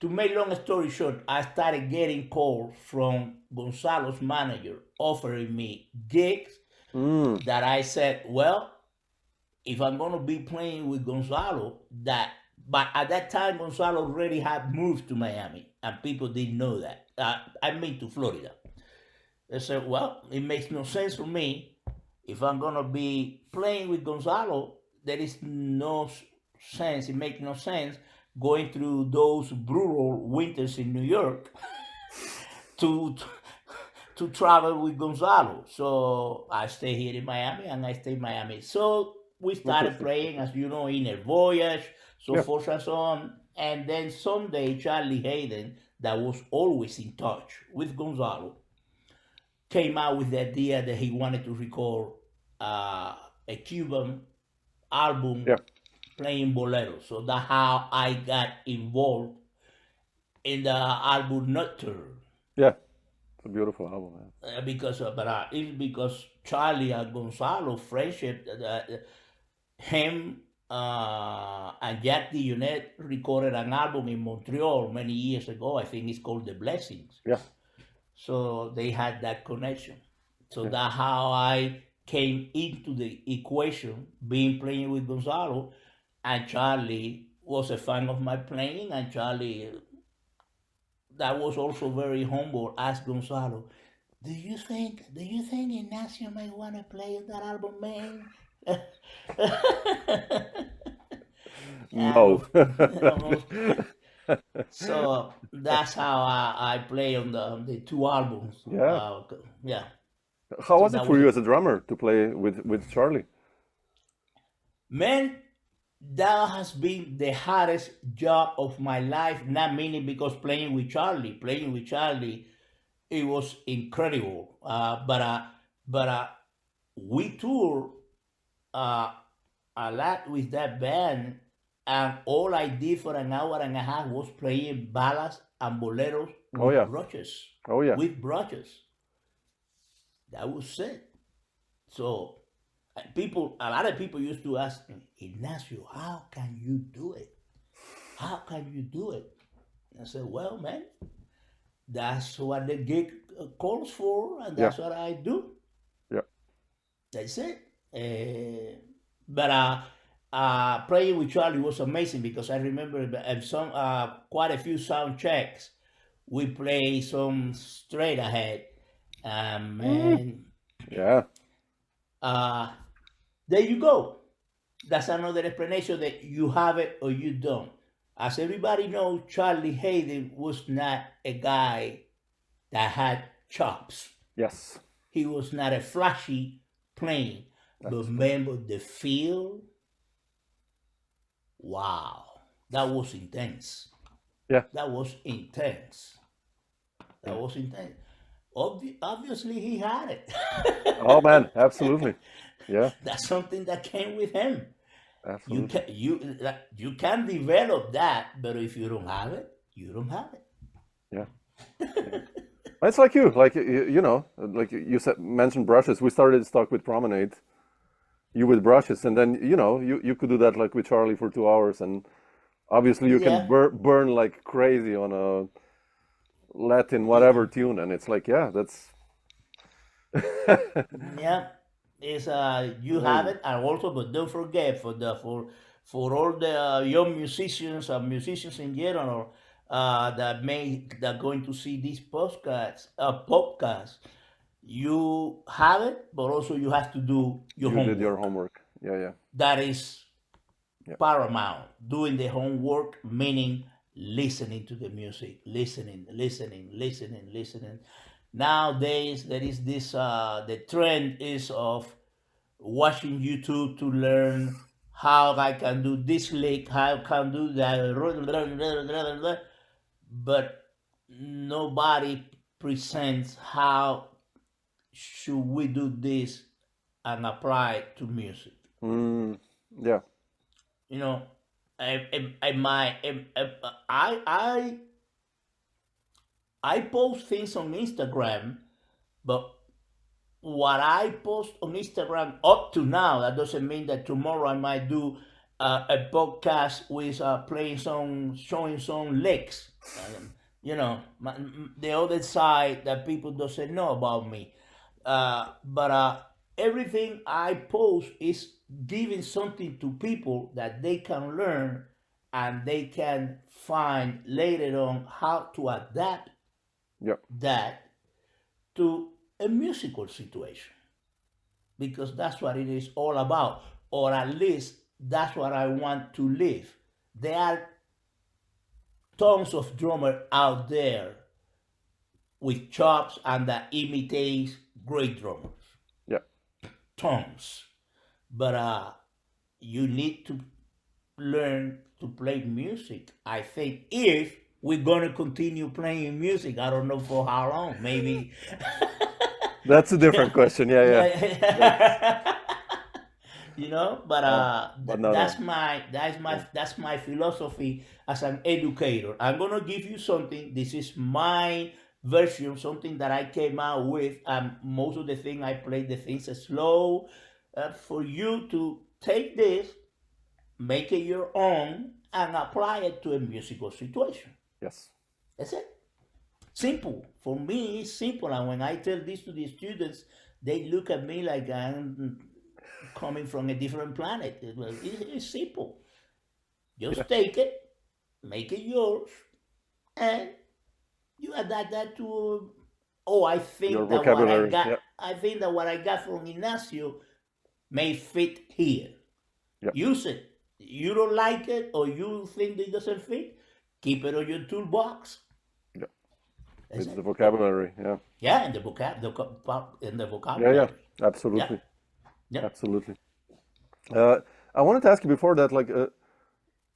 To make long story short, I started getting calls from Gonzalo's manager offering me gigs that I said, well, if I'm going to be playing with Gonzalo, but at that time, Gonzalo already had moved to Miami, and people didn't know that. I mean, to Florida. They said, well, it makes no sense for me. If I'm going to be playing with Gonzalo, there is no sense, it makes no sense going through those brutal winters in New York to travel with Gonzalo. So I stay here in Miami, and I stay in Miami. So we started playing, as you know, in a voyage, so forth and so on. And then someday, Charlie Haden, that was always in touch with Gonzalo, came out with the idea that he wanted to record a Cuban album playing boleros. So that's how I got involved in the album Nocturne. Yeah, it's a beautiful album, man. It's because Charlie and Gonzalo friendship, him and Jack DeJohnette recorded an album in Montreal many years ago. I think it's called The Blessings. Yeah. So they had that connection. So that's how I came into the equation, playing with Gonzalo, and Charlie was a fan of my playing, and Charlie, that was also very humble, asked Gonzalo, do you think Ignacio might want to play on that album, man? No. So that's how I play on the two albums. Yeah. How was it for you as a drummer to play with Charlie? Man, that has been the hardest job of my life, not meaning because playing with Charlie, it was incredible. But we toured a lot with that band, and all I did for an hour and a half was playing ballads and boleros with brushes. Oh yeah. With brushes. That was it. So a lot of people used to ask me, Ignacio, how can you do it? How can you do it? I said, well, man, that's what the gig calls for, and that's what I do. Yeah. That's it. But playing with Charlie was amazing because I remember quite a few sound checks. We played some straight ahead. Man. Yeah. There you go. That's another explanation that you have it or you don't. As everybody knows, Charlie Haden was not a guy that had chops. Yes. He was not a flashy playing. But remember the feel? Wow. That was intense. Yeah. That was intense. Obviously, he had it. Oh man, absolutely. Yeah. That's something that came with him. Absolutely. You can develop that, but if you don't have it, you don't have it. Yeah. It's like like you said, mentioned brushes. We started this talk with Promenade. You with brushes, and then you could do that like with Charlie for 2 hours, and obviously you can burn like crazy on a Latin whatever tune, and it's like that's it's you have it, and also, but don't forget for all the young musicians and musicians in general that are going to see these podcasts, you have it, but also you have to do your homework. You did your homework. Yeah. That is paramount. Doing the homework, meaning listening to the music, listening. Nowadays, there is this, the trend is of watching YouTube to learn how I can do this lick, how I can do that, but nobody presents how should we do this and apply it to music. Yeah. You know, I I post things on Instagram, but what I post on Instagram up to now, that doesn't mean that tomorrow I might do a podcast with showing some licks. You know, the other side that people doesn't know about me. But everything I post is giving something to people that they can learn and they can find later on how to adapt Yeah. that to a musical situation, because that's what it is all about, or at least that's what I want to live. There are tons of drummers out there with chops and that imitates great drummers, Yeah. tons. But you need to learn to play music. I think if we're gonna continue playing music, I don't know for how long. Maybe. That's a different question. Yeah, yeah. You know, but no, that's my philosophy as an educator. I'm gonna give you something. This is my version, something that I came out with. Most of the thing I play the things slow, for you to take this, make it your own, and apply it to a musical situation. Yes. That's it. Simple. For me, it's simple. And when I tell this to the students, they look at me like I'm coming from a different planet. It's simple. Just take it, make it yours, and you adapt that to. Oh, I think Your that what I vocabulary. got. Yeah. I think that what I got from Ignacio may fit here. Yeah. Use it. You don't like it, or you think it doesn't fit, keep it on your toolbox. Yeah. That's It's it. the vocabulary. Yeah. Yeah, in the vocabulary. Yeah. Yeah. Absolutely. Yeah. Absolutely. I wanted to ask you before that, like,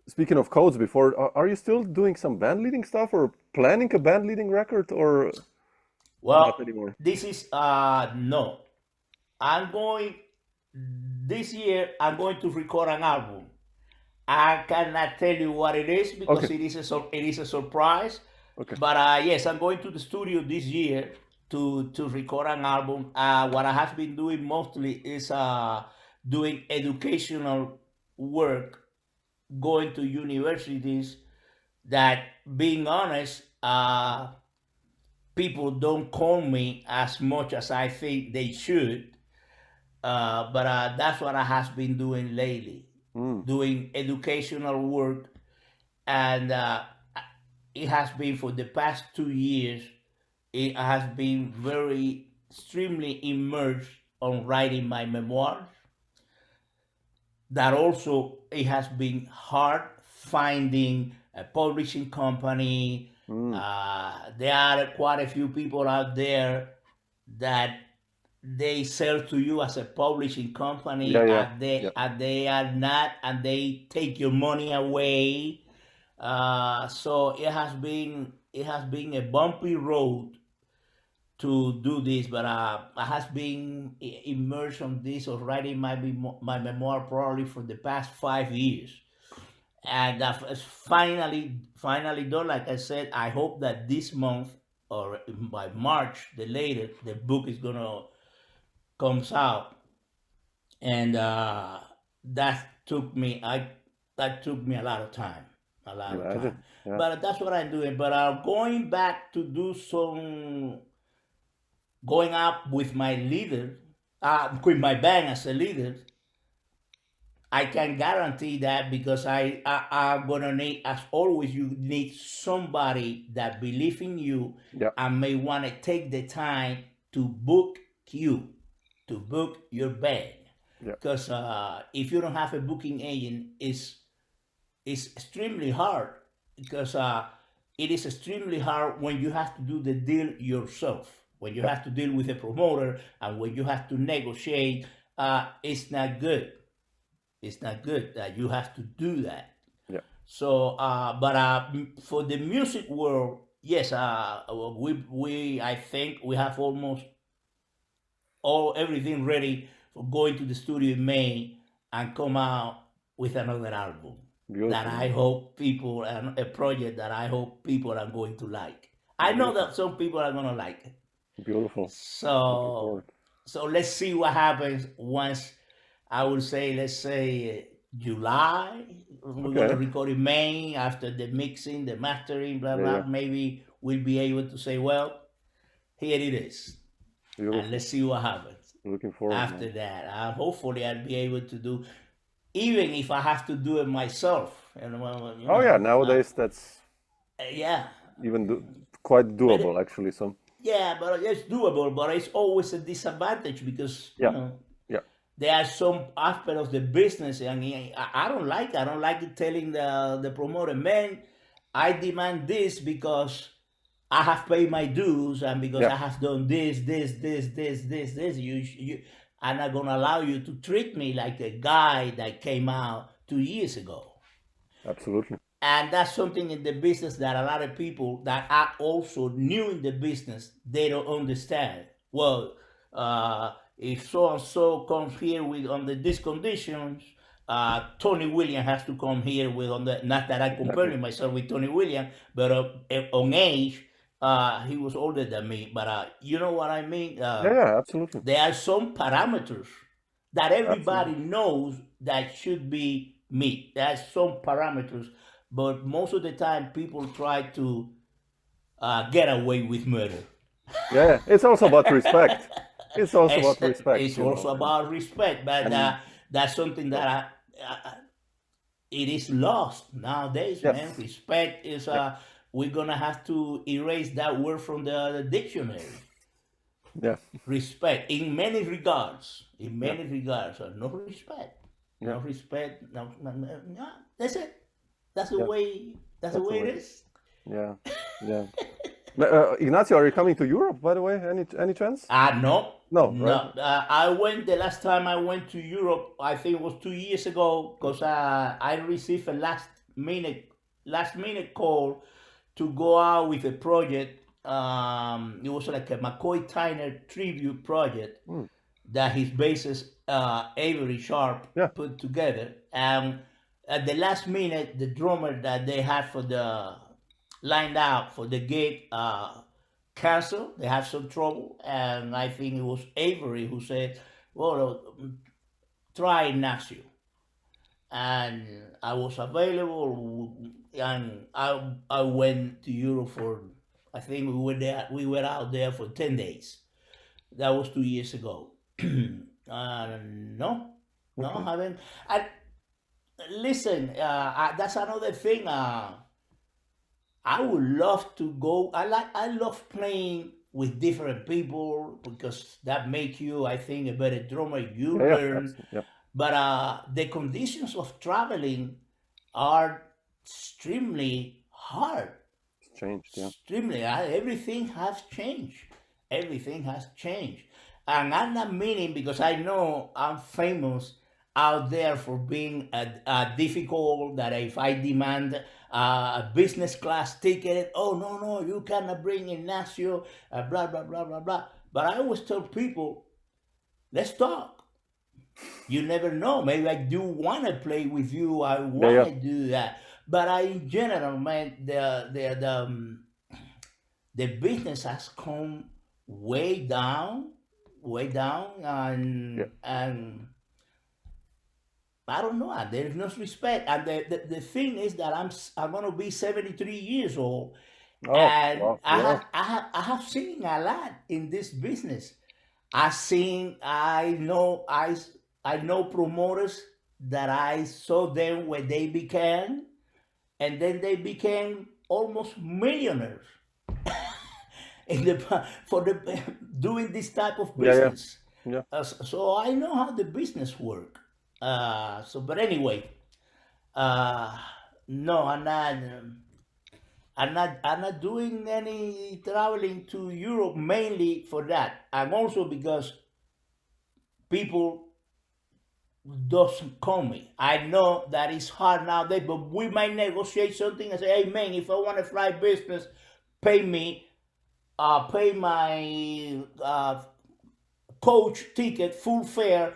speaking of codes, before, are you still doing some band leading stuff or planning a band leading record or Well, not anymore? this is no. I'm going this year. I'm going to record an album. I cannot tell you what it is because Okay. it is a surprise. Okay. But yes, I'm going to the studio this year to record an album. What I have been doing mostly is doing educational work, going to universities. That, being honest, people don't call me as much as I think they should. But that's what I have been doing lately, doing educational work, and it has been for the past 2 years. It has been very extremely immersed on writing my memoirs. That also, it has been hard finding a publishing company. There are quite a few people out there that they sell to you as a publishing company, Yeah. Yeah. and they Yeah. and they are not, and they take your money away. So it has been a bumpy road to do this, but I have been immersed on this of writing my memoir probably for the past 5 years, and I've finally done. Like I said, I hope that this month or by March, the latest, the book is gonna comes out, and that took me a lot of time, Imagine. Yeah. But that's what I'm doing. But going back to do some going up with my leader, with my band as a leader. I can guarantee that because I'm gonna need, as always, you need somebody that believes in you Yeah. and may want to take the time to book you, to book your band. Yeah. Because if you don't have a booking agent, it's extremely hard. Because it is extremely hard when you have to do the deal yourself, when you have to deal with a promoter, and when you have to negotiate it's not good. It's not good that you have to do that. Yeah. So, but for the music world, yes, we I think we have almost all everything ready for going to the studio in May and come out with another album that Beautiful, I man. hope people and a project that I hope people are going to like. I know Beautiful. that some people are gonna like it. Beautiful. Looking So forward. so let's see what happens once. I would say let's say July. We're gonna Okay. record in May after the mixing, the mastering, blah Yeah, yeah. blah. Maybe we'll be able to say, well, here it is, and Beautiful. let's see what happens Looking forward, after man. that. Hopefully, I'll be able to do, even if I have to do it myself. And well, Oh yeah, nowadays that's yeah, even quite but doable actually. So yeah, but it's doable. But it's always a disadvantage because yeah, yeah, there are some aspect of the business, and I don't like it. I don't like it telling the promoter, man, I demand this because I have paid my dues and because yeah. I have done this. I'm not gonna allow you to treat me like a guy that came out 2 years ago. Absolutely. And that's something in the business that a lot of people that are also new in the business, they don't understand. Well, if so and so comes here with under these conditions, Tony Williams has to come here with on the, not that I Exactly. compare myself with Tony Williams, but on age, he was older than me. But you know what I mean? Yeah, yeah. Absolutely. There are some parameters that everybody Absolutely. knows that should be met. There are some parameters, but most of the time people try to get away with murder. Yeah, yeah. It's also about respect. It's also about respect, It's also about respect, but and that's something yeah, that it is lost nowadays, man. yes, Respect is yeah, we're gonna have to erase that word from the dictionary. yeah, Respect in many regards. In yeah, many regards, no respect, yeah, no respect. No. That's it. That's the yeah. way. That's the That's the way it way. is. Yeah, yeah. Ignacio, are you coming to Europe, by the way? Any chance? No, No, no. right? I went the last time I went to Europe. I think it was 2 years ago because I received a last minute call to go out with a project. It was like a McCoy Tyner tribute project Mm, that his bassist Avery Sharp yeah. put together. And at the last minute, the drummer that they had for the lined out for the gig canceled. They had some trouble, and I think it was Avery who said, "Well, try Ignacio." And I was available, and I went to Europe for. I think we were there. We were out there for 10 days. That was 2 years ago. No, no, Okay. I haven't. I, listen, that's another thing. I would love to go. I love playing with different people because that makes you, I think, a better drummer. You Yeah, yeah. learn, Absolutely. Yeah. but the conditions of traveling are extremely hard. It's changed. Yeah. Extremely, everything has changed. Everything has changed, and I'm not meaning because I know I'm famous out there for being difficult. That if I demand a business class ticket, oh no no, you cannot bring Ignacio, blah blah blah blah blah. But I always tell people, let's talk. You never know. Maybe I do want to play with you. I Yeah, want yeah. to do that. But in general, man, the business has come way down, Yeah. and I don't know. There's no respect, and the thing is that I'm gonna be 73 years old, Oh, and wow. Yeah. I have seen a lot in this business. I know promoters that I saw them when they began, and then they became almost millionaires in the for the doing this type of Yeah, yeah. business. Yeah. So I know how the business work. But anyway, uh, no, I'm not doing any traveling to Europe mainly for that, and also because people doesn't call me. I know that it's hard nowadays, but we might negotiate something and say, "Hey man, if I want to fly business, pay me, pay my coach ticket, full fare,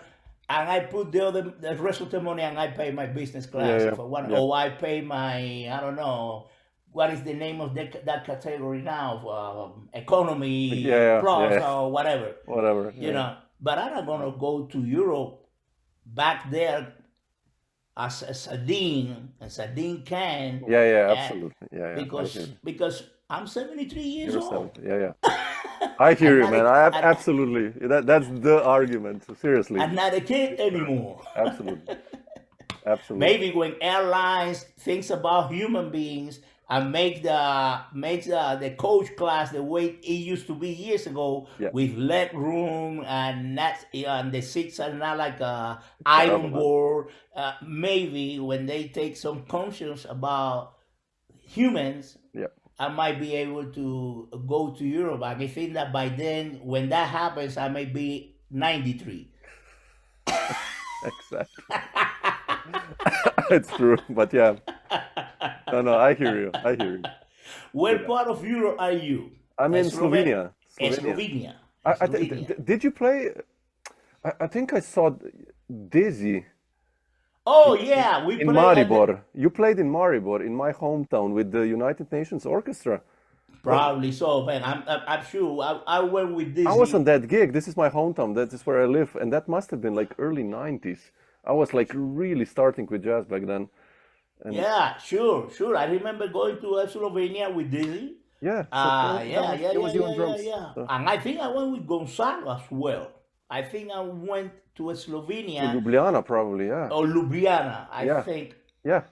and I put the rest of the money, and I pay my business Yeah, class yeah, if I want, yeah, or I pay my, I don't know, what is the name of that category now, yeah, economy yeah, plus yeah. or whatever, Whatever. you Yeah, know. But I'm not gonna go to Europe back there as a sardine can, yeah, yeah. and Absolutely. Yeah, yeah. I hear because you. because I'm 73 years You're old. 70. Yeah, yeah. I hear I'm you, not man. a, Absolutely. That's the argument. Seriously. I'm not a kid anymore. Absolutely. Absolutely. Maybe when airlines thinks about human beings and make the coach class the way it used to be years ago, Yeah. with leg room and the seats are not like a Terrible, iron man. board. Maybe when they take some conscience about humans, Yeah. I might be able to go to Europe. And I think that by then, when that happens, I may be 93. Exactly. It's true. But yeah. No, no. I hear you. I hear you. Where Yeah. part of Europe are you? I'm in Slovenia. Slovenia. Slovenia. Slovenia. I Slovenia. did you play? I think I saw Dizzy Oh yeah, we in play at the, Maribor. You played in Maribor, in my hometown, with the United Nations Orchestra. What? probably so, man. I'm sure. I went with I was on Disney. that gig. This is my hometown. That is where I live, and that must have been like early '90s. I was like really starting with jazz back then, and Yeah, sure, sure. I remember going to Slovenia with Disney. yeah. So Yeah, yeah, it yeah, was you on yeah, yeah, drums. yeah. So And I think I went with Gonzalo as well. I think I went to to Slovenia Ljubljana, probably. Yeah, or Ljubljana. I yeah, think. yeah.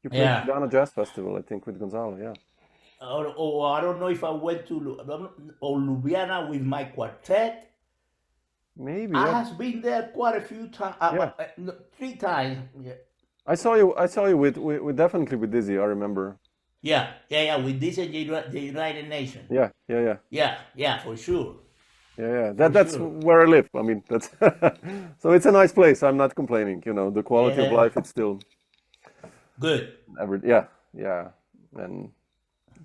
You played Yeah. Ljubljana Jazz Festival, I think, with Gonzalo. Yeah, Or I don't know if I went to or Ljubljana with my quartet. maybe. I Yeah, has been there quite a few times, yeah. no, 3 times. Yeah, I saw you. I saw you with definitely with Dizzy. I remember. yeah, yeah, yeah. With this and the United Nations. Yeah, yeah, yeah, Yeah, yeah, for sure, yeah, yeah. for That's sure. where I live. I mean, that's so it's a nice place. I'm not complaining. You know, the quality of Yeah, life. It's still good. yeah, yeah, and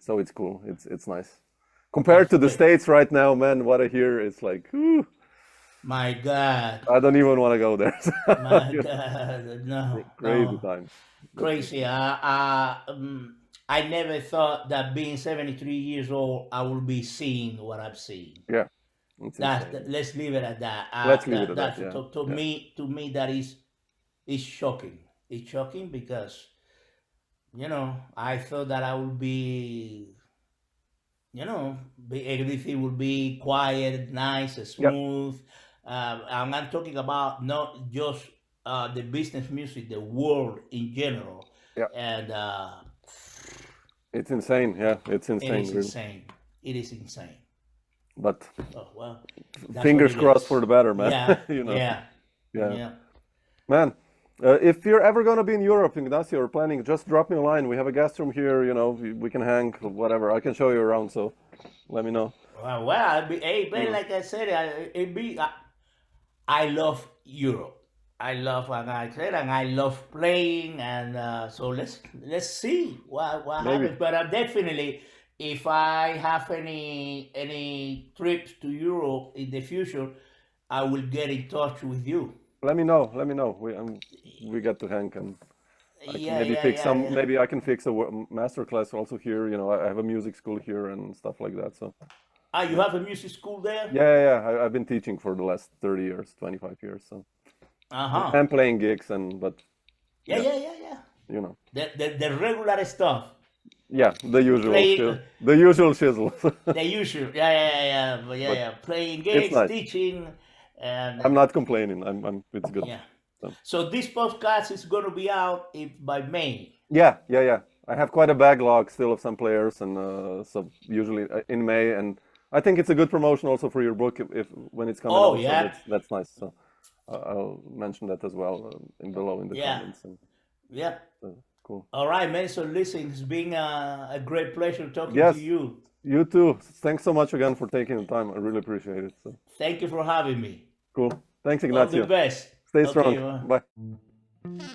so it's cool. It's nice. Compared That's to the good. States right now, man, what I hear is like, whew, My God, I don't even want to go there. my You God, know, no, crazy no, times. But crazy. I never thought that being 73 years old, I will be seeing what I've seen. yeah, it's insane. Let's leave it at that. Let's leave it at that. That's Yeah, to yeah. me, that is shocking. It's shocking because I thought that I would be, everything would be quiet, nice, Yeah, smooth. And I'm talking about not just the business music, the world in general, yeah. and It's insane. Yeah, it's it insane, is really. insane. It is insane. But Oh well, that's what fingers it crossed for is. the better, man. Yeah, You know. yeah, Yeah, yeah. man. If you're ever gonna be in Europe, Ignacio, or planning, just drop me a line. We have a guest room here. You know, we can hang, whatever. I can show you around. So let me know. Well, hey, You man, know. like I said, I love Europe. I love, and I said, and I love playing, and so let's see what Maybe. happens. But definitely, if I have any trips to Europe in the future, I will get in touch with you. Let me know. Let me know. We got to hang, and I can Yeah, maybe yeah, fix yeah, some. yeah. Maybe I can fix a master class also here. You know, I have a music school here and stuff like that. So You have a music school there? yeah, yeah, yeah. I've been teaching for the last 30 years, 25 years. So Uh-huh. and playing gigs, but Yeah, yeah, yeah, yeah, yeah. you know, The regular stuff. yeah, the usual, Play the usual shizzle. the usual. Yeah, yeah, yeah, yeah, yeah, But yeah. Playing it's gigs, nice. teaching, and I'm not complaining. It's good. yeah. So So this podcast is going to be out by May. yeah, yeah, yeah. I have quite a backlog still of some players, and so usually in May, and I think it's a good promotion also for your book if when it's coming Oh out. So yeah, that's nice. So I'll mention that as well in below in the yeah, comments. And yeah. cool. All right, man. So listen, it's been a great pleasure talking to Yes, you. you too. Thanks so much again for taking the time. I really appreciate it. So Thank you for having me. cool. Thanks, All the Ignacio. best. Stay Okay, strong. Bye.